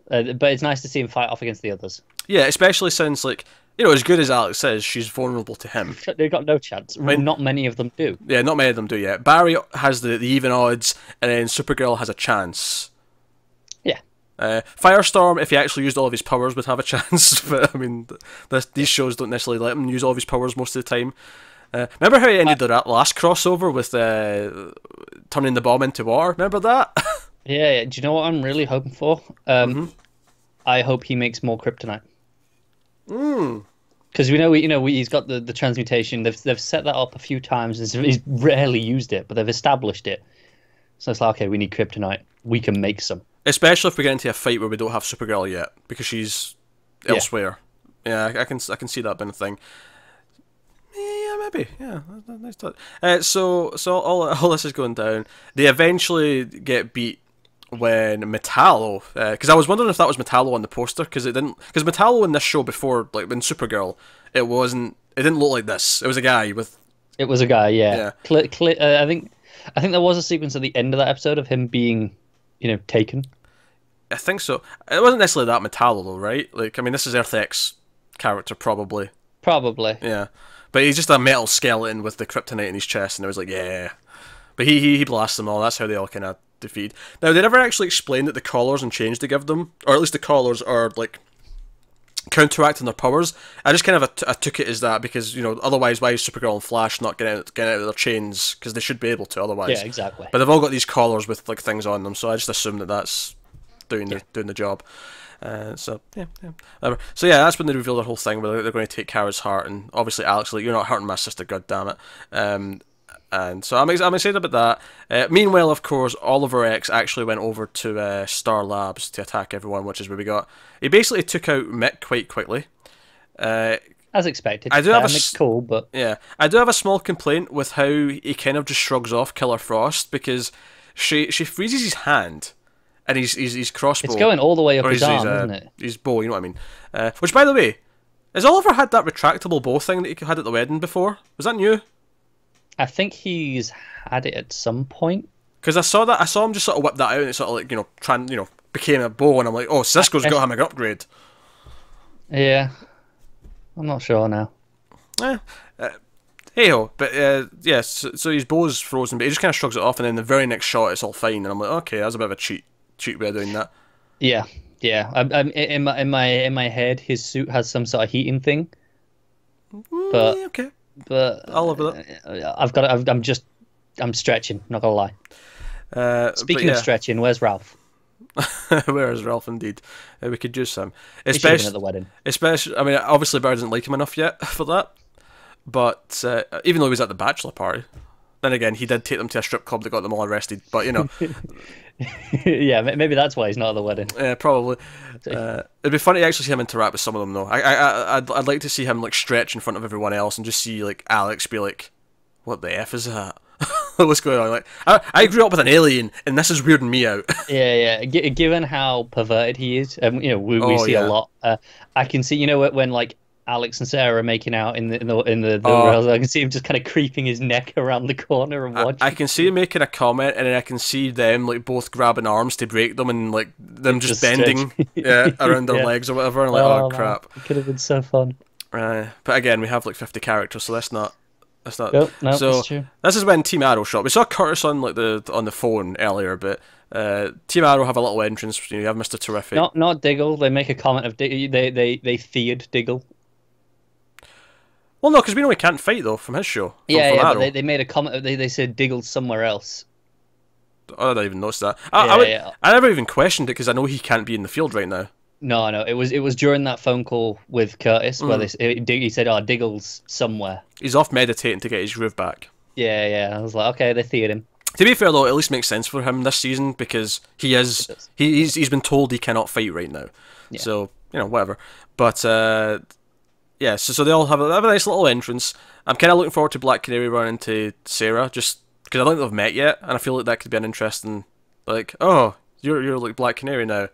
But it's nice to see him fight off against the others. Yeah, especially since, like, you know, as good as Alex says, she's vulnerable to him. They've got no chance. Not many of them do. Yeah, not many of them do yet. Barry has the even odds, and then Supergirl has a chance. Yeah. Firestorm, if he actually used all of his powers, would have a chance. But, I mean, these shows don't necessarily let him use all of his powers most of the time. Remember how he ended the last crossover with turning the bomb into water? Remember that? Yeah. Do you know what I'm really hoping for? I hope he makes more kryptonite. Because we know he's got the transmutation. They've set that up a few times. He's rarely used it, but they've established it. So it's like, okay, we need kryptonite. We can make some. Especially if we get into a fight where we don't have Supergirl yet, because she's elsewhere. Yeah, I can see that being a thing. Yeah, maybe. Yeah, nice touch. So all this is going down. They eventually get beat when Metallo, because I was wondering if that was Metallo on the poster, because Metallo in this show before, like in Supergirl, it didn't look like this. It was a guy with. It was a guy, yeah. I think there was a sequence at the end of that episode of him being, taken. I think so. It wasn't necessarily that Metallo though, right? Like, I mean, this is Earth X character probably. Probably. Yeah, but he's just a metal skeleton with the kryptonite in his chest, and it was like, yeah. But he blasts them all. That's how they all kind of defeat. Now, they never actually explained that the collars and chains they give them, or at least the collars are like counteracting their powers. I just kind of I took it as that because otherwise why is Supergirl and Flash not getting out of their chains, because they should be able to otherwise. Yeah, exactly. But they've all got these collars with like things on them, so I just assume that that's doing the job. So yeah. So yeah, that's when they reveal their whole thing where they're going to take Kara's heart, and obviously Alex is like, you're not hurting my sister, god damn it. And so I'm excited about that. Meanwhile, of course, Oliver X actually went over to Star Labs to attack everyone, which is where we got. He basically took out Mick quite quickly. As expected. I do have Mick's cool, but I do have a small complaint with how he kind of just shrugs off Killer Frost, because she freezes his hand, and his crossbow. It's going all the way up his arm, isn't it? His bow, you know what I mean? Which, by the way, has Oliver had that retractable bow thing that he had at the wedding before? Was that new? I think he's had it at some point. Because I saw him just sort of whip that out, and it sort of like, became a bow, and I'm like, oh, Cisco's got him an upgrade. Yeah. I'm not sure now. Hey-ho, but so his bow's frozen, but he just kind of shrugs it off, and then the very next shot it's all fine, and I'm like, okay, that's a bit of a cheat way of doing that. Yeah. In my head, his suit has some sort of heating thing. But okay. But I'll live with it. I'm stretching, not gonna lie. Speaking of stretching, where's Ralph? Where is Ralph, indeed? We could use him. Especially at the wedding. Especially, I mean, obviously Barry doesn't like him enough yet for that. But even though he was at the bachelor party, then again, he did take them to a strip club that got them all arrested. But yeah, maybe that's why he's not at the wedding. Yeah, probably. It'd be funny to actually see him interact with some of them, though. I'd like to see him like stretch in front of everyone else and just see like Alex be like, "What the f is that? What's going on?" Like, I grew up with an alien, and this is weirding me out. Yeah. Given how perverted he is, we see a lot. I can see, when like Alex and Sarah are making out in the rails, I can see him just kind of creeping his neck around the corner and watching. I can see him making a comment, and then I can see them like both grabbing arms to break them, and like them just bending around their legs or whatever. And like, oh crap! It could have been so fun. But again, we have like 50 characters, so that's not. Nope, so that's true. This is when Team Arrow shot. We saw Curtis on like on the phone earlier, but Team Arrow have a little entrance. You have Mr. Terrific. Not Diggle. They make a comment of they feared Diggle. Well, no, because we know he can't fight though from his show. But they made a comment. They said Diggle's somewhere else. I didn't even notice that. I never even questioned it because I know he can't be in the field right now. No, it was during that phone call with Curtis where he said, "Oh, Diggle's somewhere." He's off meditating to get his groove back. Yeah. I was like, okay, they feared him. To be fair though, it at least makes sense for him this season because he's been told he cannot fight right now. Yeah. So whatever. But yeah, so they all have a nice little entrance. I'm kind of looking forward to Black Canary running into Sarah, just because I don't think they've met yet, and I feel like that could be an interesting, like, oh, you're like Black Canary now.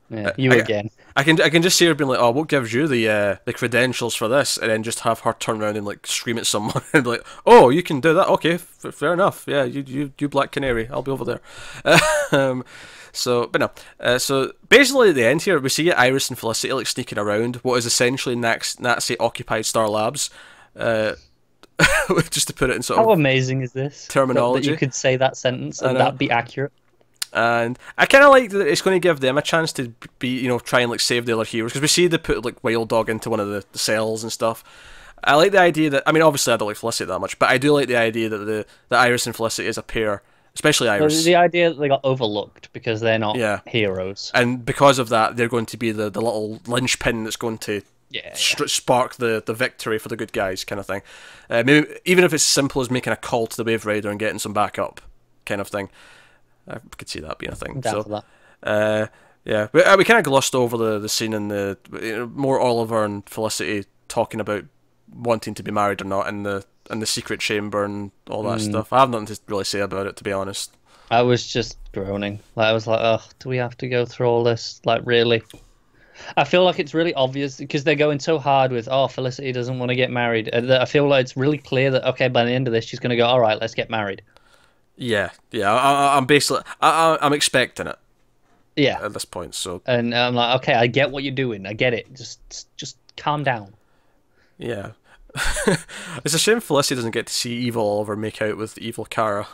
Yeah, you again. I can just see her being like, oh, what gives you the credentials for this, and then just have her turn around and like scream at someone and be like, oh, you can do that, okay, fair enough, yeah, you Black Canary, I'll be over there. So, but no. So basically, at the end here, we see Iris and Felicity like sneaking around what is essentially Nazi-occupied Star Labs. Just to put it in sort of how amazing is this terminology that you could say that sentence and that be accurate. And I kind of like that it's going to give them a chance to be, try and like save the other heroes, because we see they put like Wild Dog into one of the cells and stuff. I like the idea that, I mean, obviously I don't like Felicity that much, but I do like the idea that the Iris and Felicity is a pair. Especially Iris. So the idea that they got overlooked because they're not heroes. And because of that, they're going to be the little linchpin that's going to spark the victory for the good guys, kind of thing. Maybe even if it's as simple as making a call to the Wave Rider and getting some backup, kind of thing. I could see that being a thing. Yeah, we kind of glossed over the scene in the more Oliver and Felicity talking about wanting to be married or not in the secret chamber and all that stuff. I have nothing to really say about it, to be honest. I was just groaning. Like, I was like, oh, do we have to go through all this? Like, really? I feel like it's really obvious because they're going so hard with, oh, Felicity doesn't want to get married. I feel like it's really clear that, okay, by the end of this, she's going to go, all right, let's get married. Yeah. I'm basically, I'm expecting it. Yeah. At this point, so. And I'm like, okay, I get what you're doing. I get it. Just calm down. Yeah. It's a shame Felicity doesn't get to see evil Oliver make out with evil Kara.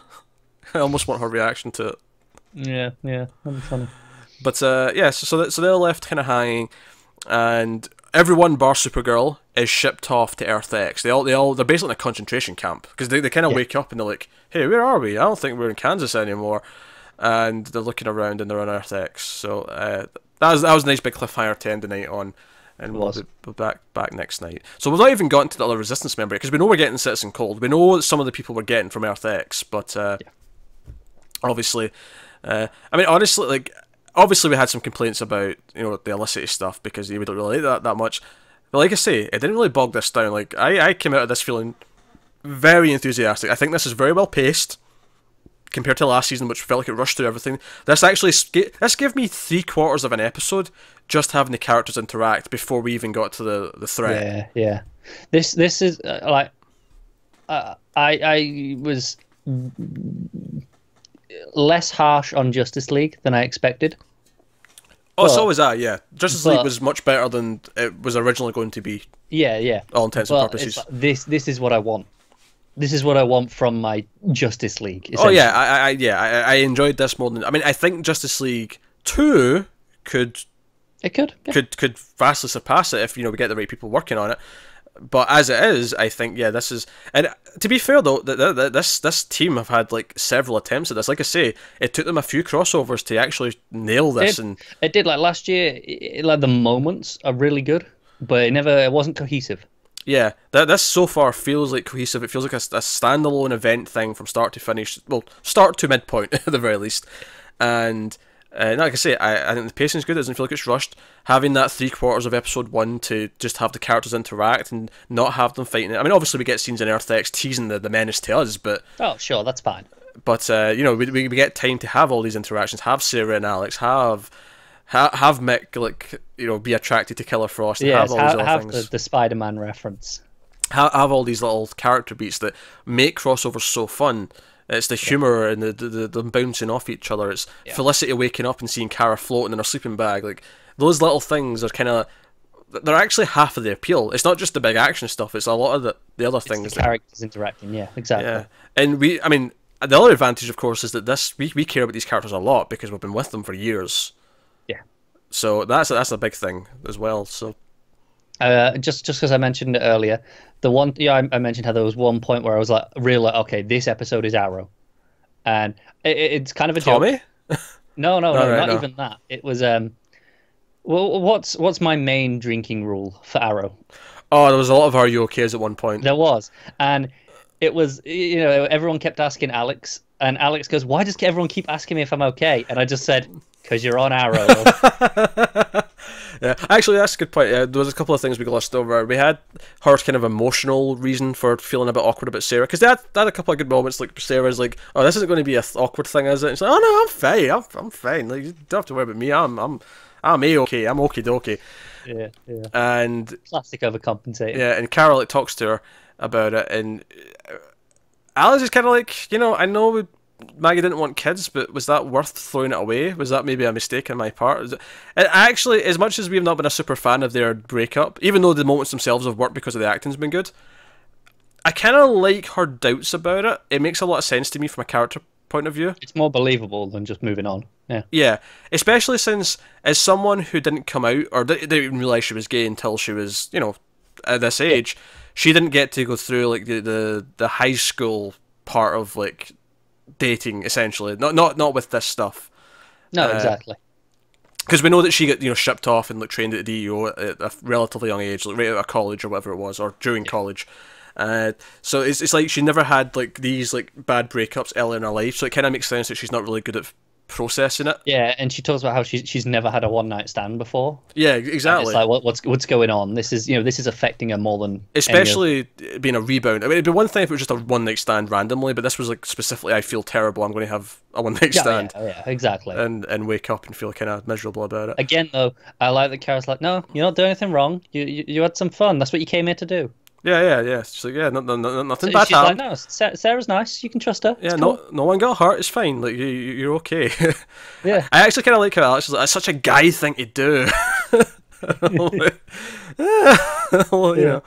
I almost want her reaction to it. Yeah, that'd be funny. But so they're left kind of hanging, and everyone bar Supergirl is shipped off to Earth X. They're basically in a concentration camp because they kind of wake up and they're like, hey, where are we? I don't think we're in Kansas anymore. And they're looking around and they're on Earth X. So that was a nice big cliffhanger to end the night on. And we'll be back next night. So we've not even gotten to the other Resistance member because we know we're getting Citizen Cold. We know some of the people we're getting from Earth X, but obviously, I mean, honestly, like, obviously we had some complaints about the Elicity stuff because we don't really like that much. But like I say, it didn't really bog this down. Like I came out of this feeling very enthusiastic. I think this is very well paced compared to last season, which felt like it rushed through everything. This gave me 3/4 of an episode just having the characters interact before we even got to the threat. Yeah. This is like I was less harsh on Justice League than I expected. Oh, so was I. Yeah, Justice League was much better than it was originally going to be. Yeah. All intents and purposes. This is what I want. This is what I want from my Justice League. Oh yeah, I enjoyed this more than. I mean, I think Justice League 2 could vastly surpass it if we get the right people working on it. But as it is, I think this is. And to be fair though, this team have had like several attempts at this. Like I say, it took them a few crossovers to actually nail this. It did. Like last year, like the moments are really good, but it wasn't cohesive. Yeah, this so far feels like cohesive. It feels like a standalone event thing from start to finish. Well, start to midpoint at the very least. And like I say, I think the pacing's good. It doesn't feel like it's rushed. Having that 3/4 of episode 1 to just have the characters interact and not have them fighting it. I mean, obviously we get scenes in Earth X teasing the menace to us, but oh sure, that's fine. But we get time to have all these interactions. Have Sarah and Alex. Have Mick be attracted to Killer Frost. And yes, have all these other things. The Spider-Man reference. Have all these little character beats that make crossovers so fun. It's the humour and the bouncing off each other. It's Felicity waking up and seeing Kara floating in her sleeping bag. Like those little things are kind of, they're actually half of the appeal. It's not just the big action stuff. It's a lot of the other things. The characters interacting. Yeah, exactly. Yeah, and the other advantage, of course, is that we care about these characters a lot because we've been with them for years. Yeah. So that's a big thing as well. So. Just because I mentioned it earlier, I mentioned how there was one point where I was like, really, okay, this episode is Arrow, and it's kind of a Tommy? joke. No, not even that. It was well, what's my main drinking rule for Arrow? Oh, there was a lot of "Are you okays" at one point. There was, and it was everyone kept asking Alex, and Alex goes, "Why does everyone keep asking me if I'm okay?" And I just said, "Because you're on Arrow." Yeah, actually, that's a good point. There was a couple of things we glossed over. We had her kind of emotional reason for feeling a bit awkward about Sarah, because they had a couple of good moments. Like Sarah's like, "Oh, this isn't going to be a awkward thing, is it?" And she's like, "Oh no, I'm fine. I'm fine. Like, you don't have to worry about me. I'm a-okay. I'm okie dokie." Yeah, yeah. And classic overcompensating. Yeah, and Carol like talks to her about it, and Alice is kind of like, I know Maggie didn't want kids, but was that worth throwing it away? Was that maybe a mistake on my part? And actually, as much as we've not been a super fan of their breakup, even though the moments themselves have worked because of the acting's been good, I kind of like her doubts about it. It makes a lot of sense to me from a character point of view. It's more believable than just moving on. Yeah. Yeah, especially since, as someone who didn't come out, or didn't even realise she was gay until she was, at this age, she didn't get to go through, like, the high school part of, like, dating, essentially. Not with this stuff. No, exactly. Because we know that she got, shipped off and, like, trained at the DEO at a relatively young age, like, right out of college or whatever it was, or during college. So it's like she never had, like, these, like, bad breakups early in her life, so it kind of makes sense that she's not really good at processing it. Yeah, and she talks about how she's never had a one night stand before. Yeah, exactly. And it's like what's going on? This is affecting her more than especially being a rebound. I mean, it'd be one thing if it was just a one night stand randomly, but this was like specifically, I feel terrible. I'm going to have a one night stand. Yeah, exactly. And wake up and feel kind of miserable about it. Again, though, I like that Kara's like, no, you're not doing anything wrong. You had some fun. That's what you came here to do. Yeah. She's like, nothing So bad she's happened. like, no, Sarah's nice. You can trust her. Yeah, it's cool. no one got hurt. It's fine. Like you're okay. Yeah. I actually kind of like how Alex is like, that's such a guy thing to do. Well, Yeah.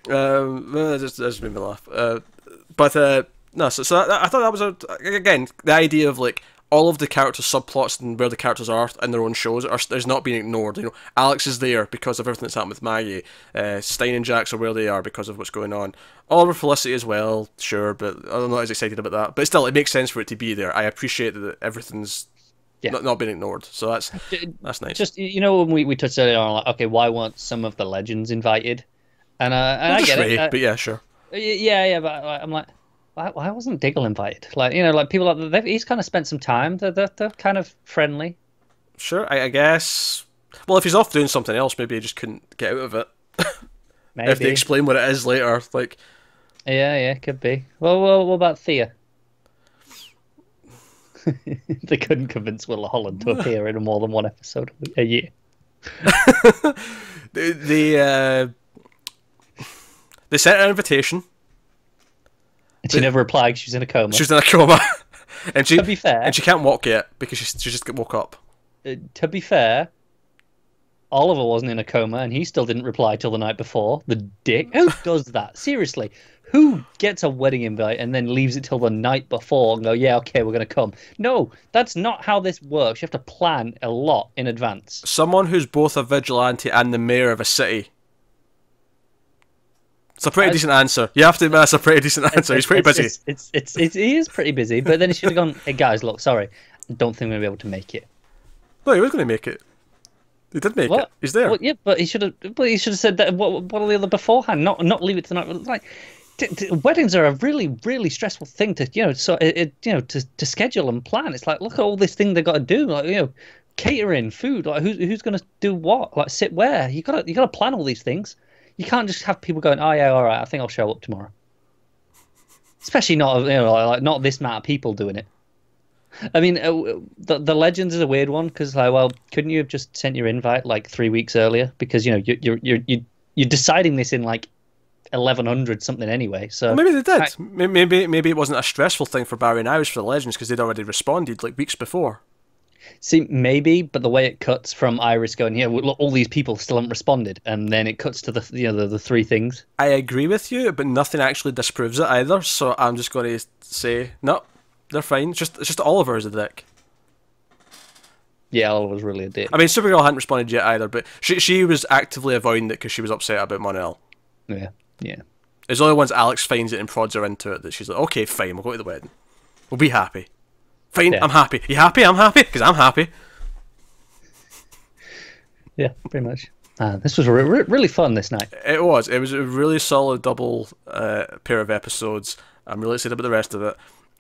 That just made me laugh. No, so I thought that was again the idea of like all of the character subplots and where the characters are in their own shows is not being ignored. Alex is there because of everything that's happened with Maggie. Stein and Jax are where they are because of what's going on. Oliver Felicity as well, sure, but I'm not as excited about that. But still, it makes sense for it to be there. I appreciate that everything's not being ignored, so that's nice. Just when we touched earlier on, like, okay, why weren't some of the legends invited? And I get it, but yeah, sure. Yeah, but I'm like, why wasn't Diggle invited? Like, like people like he's kind of spent some time. They're kind of friendly. Sure, I guess. Well, if he's off doing something else, maybe he just couldn't get out of it. Maybe. If they explain what it is later, like. Yeah, could be. Well, what about Thea? They couldn't convince Willa Holland to appear in more than one episode a year. They sent an invitation. And she never replied. She was in a coma. She was in a coma. And to be fair, and she can't walk yet because she just woke up. To be fair, Oliver wasn't in a coma and he still didn't reply till the night before. The dick. Who does that? Seriously. Who gets a wedding invite and then leaves it till the night before and go, yeah, okay, we're going to come? No, that's not how this works. You have to plan a lot in advance. Someone who's both a vigilante and the mayor of a city. It's a pretty decent answer. You have to admit it's a pretty decent answer. He's pretty busy. He is pretty busy, but then he should have gone, hey guys, look, sorry, I don't think we're going to be able to make it. No, he was going to make it. He did make it. He's there. Well, yeah, but he should have said that. What are the other beforehand? Not leave it to the night. Like, weddings are a really, really stressful thing to to schedule and plan. It's like, look at all this thing they've got to do. Like, catering, food. Like, who's going to do what? Like, sit where? You gotta plan all these things. You can't just have people going, oh yeah, all right, I think I'll show up tomorrow. Especially not not this amount of people doing it. I mean, the Legends is a weird one because couldn't you have just sent your invite like 3 weeks earlier? Because you're deciding this in like 1100 something anyway. So well, maybe they did. Maybe it wasn't a stressful thing for Barry and Iris for the Legends because they'd already responded like weeks before. See, maybe, but the way it cuts from Iris going, look, all these people still haven't responded, and then it cuts to the three things. I agree with you, but nothing actually disproves it either. So I'm just going to say no, they're fine. It's just Oliver is a dick. Yeah, Oliver's really a dick. I mean, Supergirl hadn't responded yet either, but she was actively avoiding it because she was upset about Monel. Yeah. It's only once Alex finds it and prods her into it that she's like, okay, fine, we'll go to the wedding. We'll be happy. Fine, yeah. I'm happy. You happy? I'm happy because I'm happy. Yeah, pretty much. This was really fun this night. It was. It was a really solid double pair of episodes. I'm really excited about the rest of it.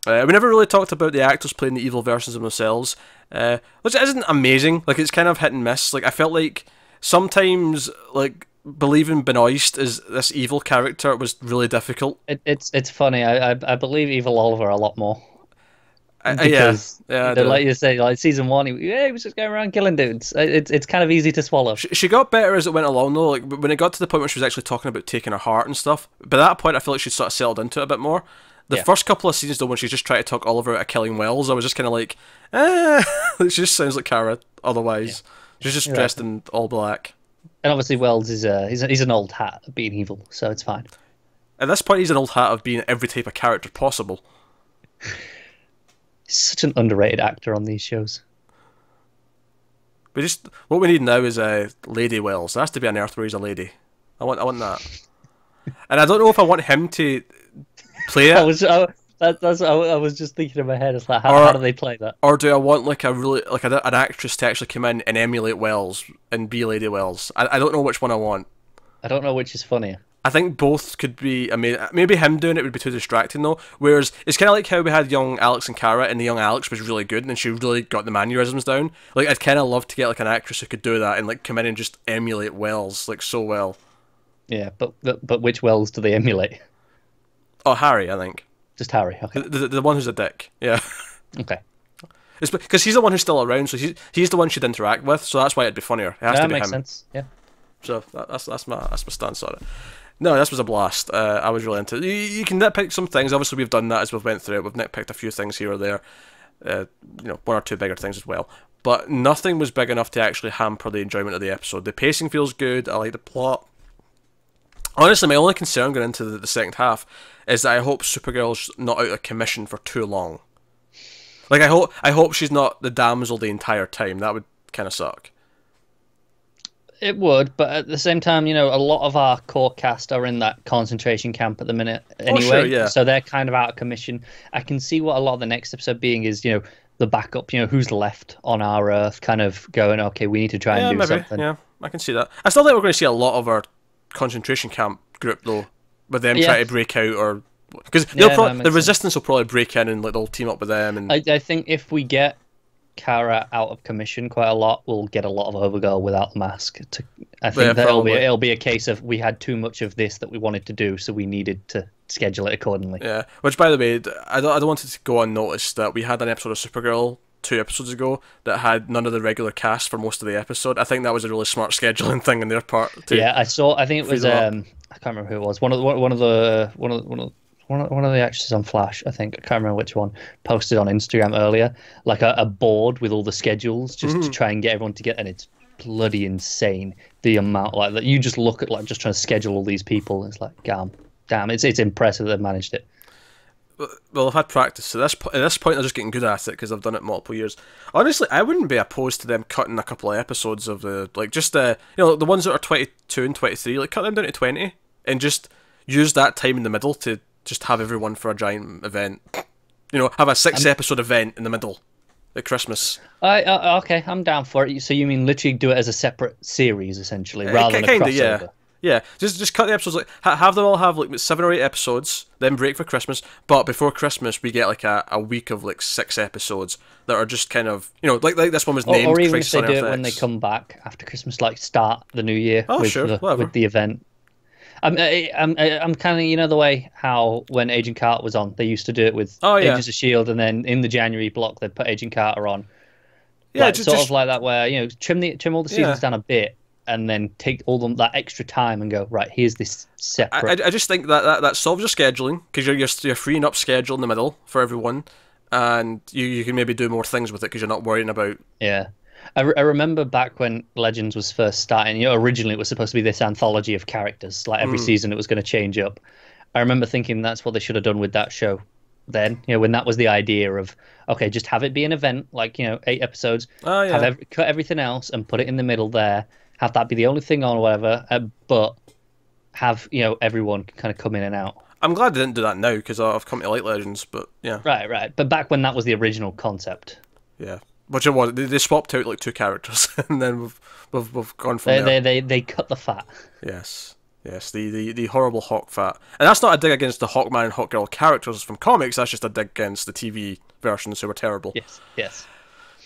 We never really talked about the actors playing the evil versions of themselves, which isn't amazing. Like, it's kind of hit and miss. Like, I felt like sometimes like believing Benoist is this evil character was really difficult. It's funny. I believe Evil Oliver a lot more. Because like you say, like season 1, he was just going around killing dudes. It's kind of easy to swallow. She got better as it went along, though. Like when it got to the point where she was actually talking about taking her heart and stuff. By that point, I feel like she sort of settled into it a bit more. The first couple of seasons, though, when she's just trying to talk Oliver out of killing Wells, I was just kind of like, she just sounds like Kara. Otherwise, she's just dressed in all black. And obviously, Wells is he's an old hat of being evil, so it's fine. At this point, he's an old hat of being every type of character possible. He's such an underrated actor on these shows. What we need now is a Lady Wells. There has to be an Earth where he's a lady. I want that. And I don't know if I want him to play it. I was just thinking in my head. It's like how do they play that? Or do I want like an actress to actually come in and emulate Wells and be Lady Wells? I don't know which one I want. I don't know which is funnier. I think both could be. I mean, maybe him doing it would be too distracting though. Whereas it's kind of like how we had young Alex and Kara, and the young Alex was really good, and she really got the mannerisms down. Like I'd kind of love to get like an actress who could do that and like come in and just emulate Wells like so well. Yeah, but which Wells do they emulate? Oh, Harry, I think. Just Harry. Okay. The one who's a dick. Yeah. Okay. It's because he's the one who's still around, so he's the one she'd interact with. So that's why it'd be funnier. It has to be makes him. Sense. Yeah. So that's my stance on it. No, this was a blast. I was really into it. You can nitpick some things. Obviously, we've done that as we've went through it. We've nitpicked a few things here or there. One or two bigger things as well. But nothing was big enough to actually hamper the enjoyment of the episode. The pacing feels good. I like the plot. Honestly, my only concern going into the second half is that I hope Supergirl's not out of commission for too long. Like, I hope she's not the damsel the entire time. That would kind of suck. It would, but at the same time, a lot of our core cast are in that concentration camp at the minute anyway. Sure, yeah. So they're kind of out of commission. I can see what a lot of the next episode being is, the backup, who's left on our Earth, kind of going, okay, we need to try and do something. Yeah, I can see that. I still think we're going to see a lot of our concentration camp group, though, with them trying to break out, or because the Resistance will probably break in and they'll team up with them. And I think if we get Kara out of commission quite a lot, we'll get a lot of Overgirl without the mask. I think that it'll be a case of we had too much of this that we wanted to do, so we needed to schedule it accordingly. Yeah, which, by the way, I don't want it to go unnoticed that we had an episode of Supergirl 2 episodes ago that had none of the regular cast for most of the episode. I think that was a really smart scheduling thing on their part. Yeah, I think it was I can't remember who it was. One of the actresses on Flash, I think, I can't remember which one, posted on Instagram earlier, like a board with all the schedules just to try and get everyone to get, and it's bloody insane the amount like that. You just look at like just trying to schedule all these people, and it's like, damn, it's impressive that they've managed it. Well, I've had practice, so at this point they're just getting good at it because I've done it multiple years. Honestly, I wouldn't be opposed to them cutting a couple of episodes of the the ones that are 22 and 23, like cut them down to 20 and just use that time in the middle to just have everyone for a giant event. Have a 6-episode event in the middle at Christmas. Okay, I'm down for it. So you mean literally do it as a separate series, essentially, rather than a crossover? Yeah, just cut the episodes, like have them all have like 7 or 8 episodes, then break for Christmas. But before Christmas, we get like a week of like 6 episodes that are just kind of like this one was named. Or even if they do it when they come back after Christmas, like start the new year with the event. I'm kind of the way how when Agent Carter was on, they used to do it with Agents of S.H.I.E.L.D. and then in the January block they'd put Agent Carter on. Yeah, like, just like that, where trim all the seasons down a bit. And then take all that extra time and go, right, here's this separate. I just think that solves your scheduling because you're freeing up schedule in the middle for everyone, and you can maybe do more things with it because you're not worrying about. Yeah, I remember back when Legends was first starting. Originally it was supposed to be this anthology of characters. Like every season, it was going to change up. I remember thinking that's what they should have done with that show. Then when that was the idea of just have it be an event, like 8 episodes. Oh yeah. Cut everything else and put it in the middle there. Have that be the only thing on, or whatever, but have everyone kind of come in and out. I'm glad they didn't do that now because I've come to like Legends, but yeah. Right. But back when that was the original concept. Yeah, which it was. They swapped out like 2 characters, and then we've gone from there. They cut the fat. Yes, the horrible Hawk fat, and that's not a dig against the Hawkman and Hawkgirl characters from comics. That's just a dig against the TV versions who were terrible. Yes.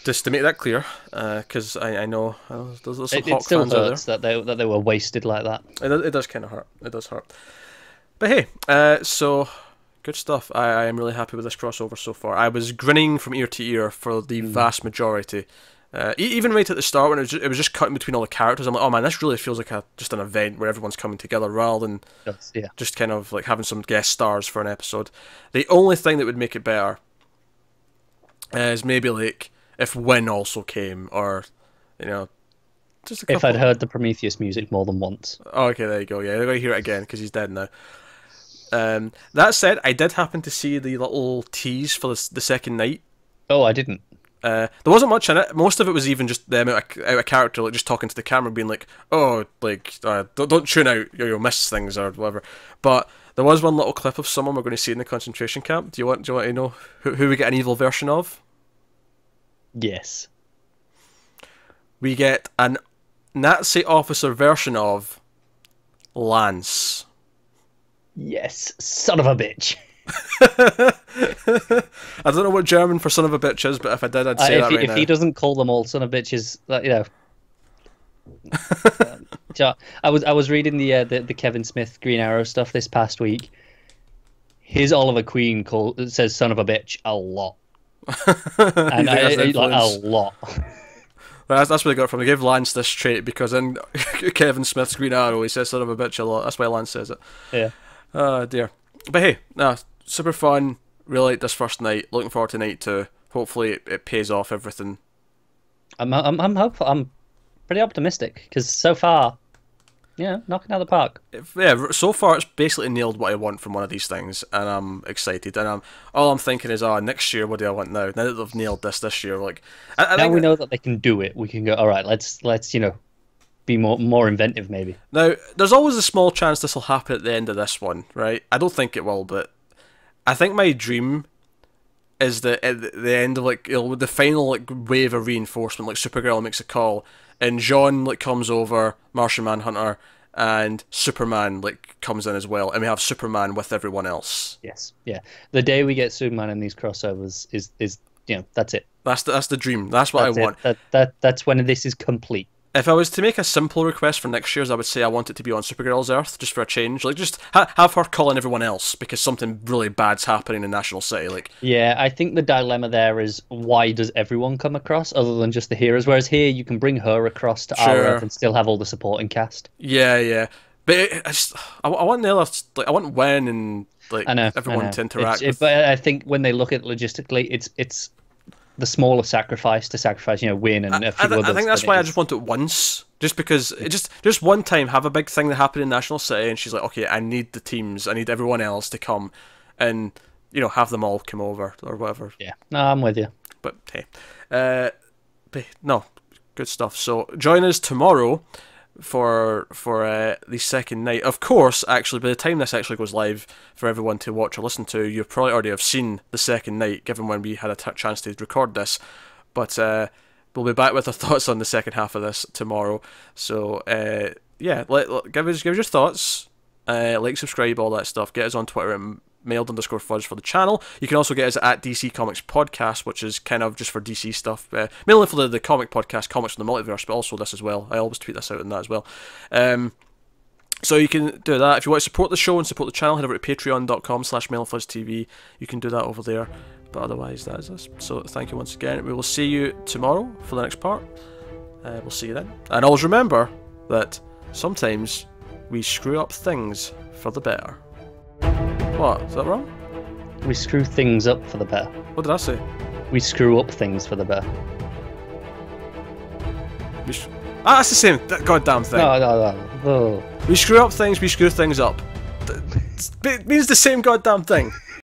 Just to make that clear, because I know there's some It Hawk still fans out hurts that they were wasted like that. It does kind of hurt. It does hurt. But hey, so good stuff. I am really happy with this crossover so far. I was grinning from ear to ear for the vast majority. Even right at the start when it was just cutting between all the characters, I'm like, oh man, this really feels like just an event where everyone's coming together rather than just kind of like having some guest stars for an episode. The only thing that would make it better is maybe like if Wynn also came, or just a couple. If I'd heard the Prometheus music more than once. Oh, okay, there you go. Yeah, they're going to hear it again because he's dead now. That said, I did happen to see the little tease for the second night. Oh, I didn't. There wasn't much in it. Most of it was even just them out of character, like just talking to the camera, being like, "Oh, like don't tune out, you'll miss things or whatever." But there was one little clip of someone we're going to see in the concentration camp. Do you want to know who we get an evil version of? Yes. We get an Nazi officer version of Lance. Yes, son of a bitch. I don't know what German for son of a bitch is, but if I did, I'd say that right now. If he doesn't call them all son of bitches, I was reading the Kevin Smith Green Arrow stuff this past week. His Oliver Queen says son of a bitch a lot, and like a lot. That's where they got it from. They gave Lance this trait because in Kevin Smith's Green Arrow he says son of a bitch a lot. That's why Lance says it. Yeah. Oh dear. But hey, super fun. Really liked this first night. Looking forward to night 2. Hopefully it pays off everything. I'm hopeful. I'm pretty optimistic because so far, knocking out the park. So far it's basically nailed what I want from one of these things, and I'm excited. And all I'm thinking is, next year, what do I want now? Now that they've nailed this year, like I now we know that they can do it. We can go. All right, let's be more inventive, maybe. Now, there's always a small chance this will happen at the end of this one, right? I don't think it will, but I think my dream is that at the end of with the final wave of reinforcement, like Supergirl makes a call, and Jean comes over, Martian Manhunter, and Superman comes in as well, and we have Superman with everyone else. Yes, yeah. The day we get Superman in these crossovers is that's it. That's the dream. That's what I want. That's when this is complete. If I was to make a simple request for next year's, I would say I want it to be on Supergirl's Earth, just for a change. Just have her calling everyone else, because something really bad's happening in National City. Yeah, I think the dilemma there is, why does everyone come across, other than just the heroes? Whereas here, you can bring her across to our Earth and still have all the supporting cast. Yeah. But I want the other, I want Wen and everyone to interact. But I think when they look at it logistically, it's the smaller sacrifice to sacrifice, Win and a few others. I think that's why I just want it once, just because just one time have a big thing that happened in National City, and she's like, okay, I need the teams, I need everyone else to come, and have them all come over or whatever. Yeah, no, I'm with you. But hey, no, good stuff. So join us tomorrow for the second night. Of course, actually, by the time this actually goes live for everyone to watch or listen to, you probably already have seen the second night, given when we had a chance to record this. But we'll be back with our thoughts on the second half of this tomorrow. So give us your thoughts. Subscribe, all that stuff. Get us on Twitter at mailed_fudge for the channel. You can also get us at DC Comics Podcast, which is kind of just for DC stuff, mainly for the comic podcast, Comics from the Multiverse, but also this as well. I always tweet this out on that as well. So you can do that. If you want to support the show and support the channel, head over to patreon.com/mailfudgetv. You can do that over there. But otherwise, that is us. So thank you once again. We will see you tomorrow for the next part. We'll see you then. And always remember that sometimes we screw up things for the better. What? Is that wrong? We screw things up for the better. What did I say? We screw up things for the better. That's the same goddamn thing. No. We screw up things, we screw things up. It means the same goddamn thing.